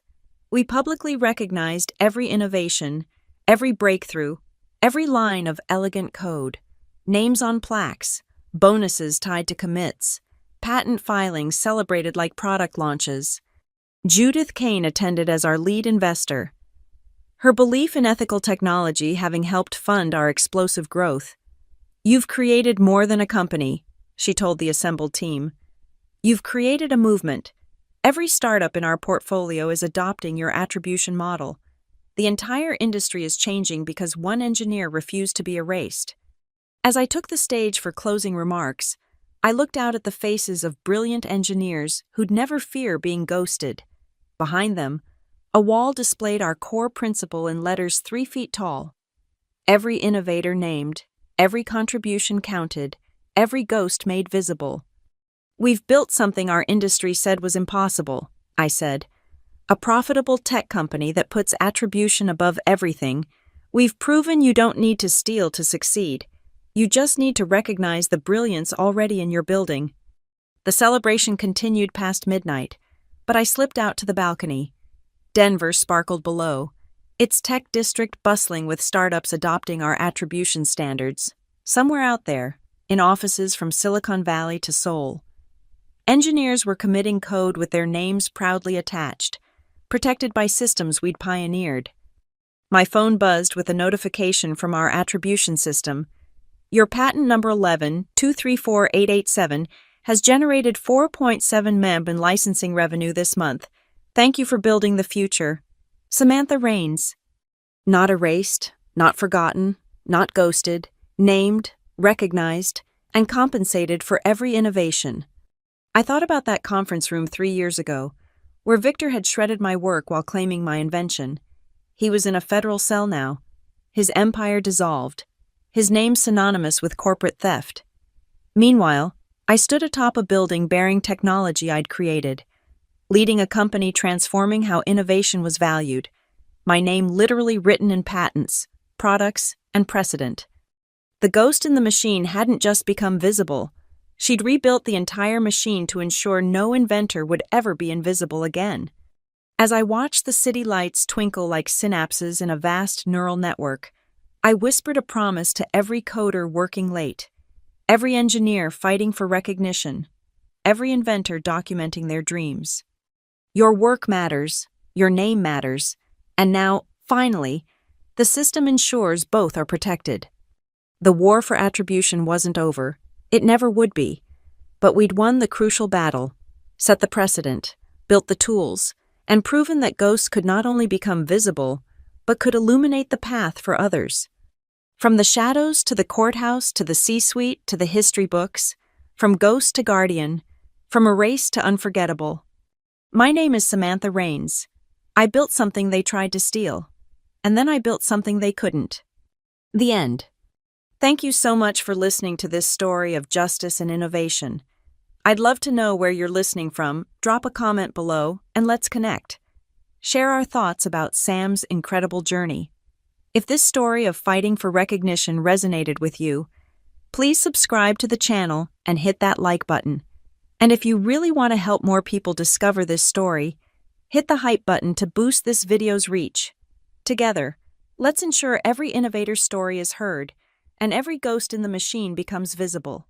we publicly recognized every innovation, every breakthrough, every line of elegant code, names on plaques, bonuses tied to commits, patent filings celebrated like product launches. Judith Kane attended as our lead investor, her belief in ethical technology having helped fund our explosive growth. You've created more than a company, she told the assembled team. You've created a movement. Every startup in our portfolio is adopting your attribution model. The entire industry is changing because one engineer refused to be erased. As I took the stage for closing remarks, I looked out at the faces of brilliant engineers who'd never fear being ghosted. Behind them, a wall displayed our core principle in letters 3 feet tall. Every innovator named, every contribution counted, every ghost made visible. We've built something our industry said was impossible, I said. A profitable tech company that puts attribution above everything. We've proven you don't need to steal to succeed. You just need to recognize the brilliance already in your building. The celebration continued past midnight, but I slipped out to the balcony. Denver sparkled below, its tech district bustling with startups adopting our attribution standards. Somewhere out there, in offices from Silicon Valley to Seoul, Engineers were committing code with their names proudly attached, protected by systems we'd pioneered. My phone buzzed with a notification from our attribution system. Your patent number 11234887 has generated 4.7 MB in licensing revenue this month. Thank you for building the future. Samantha Raines. Not erased, not forgotten, not ghosted, named, recognized, and compensated for every innovation. I thought about that conference room 3 years ago, where Victor had shredded my work while claiming my invention. He was in a federal cell now, his empire dissolved, his name synonymous with corporate theft. Meanwhile, I stood atop a building bearing technology I'd created, leading a company transforming how innovation was valued, my name literally written in patents, products, and precedent. The ghost in the machine hadn't just become visible. She'd rebuilt the entire machine to ensure no inventor would ever be invisible again. As I watched the city lights twinkle like synapses in a vast neural network, I whispered a promise to every coder working late, every engineer fighting for recognition, every inventor documenting their dreams. Your work matters, your name matters, and now, finally, the system ensures both are protected. The war for attribution wasn't over. It never would be. But we'd won the crucial battle, set the precedent, built the tools, and proven that ghosts could not only become visible, but could illuminate the path for others. From the shadows to the courthouse to the C-suite to the history books, from ghost to guardian, from erased to unforgettable. My name is Samantha Raines. I built something they tried to steal, and then I built something they couldn't. The end. Thank you so much for listening to this story of justice and innovation. I'd love to know where you're listening from. Drop a comment below, and let's connect. Share our thoughts about Sam's incredible journey. If this story of fighting for recognition resonated with you, please subscribe to the channel and hit that like button. And if you really want to help more people discover this story, hit the hype button to boost this video's reach. Together, let's ensure every innovator's story is heard and every ghost in the machine becomes visible.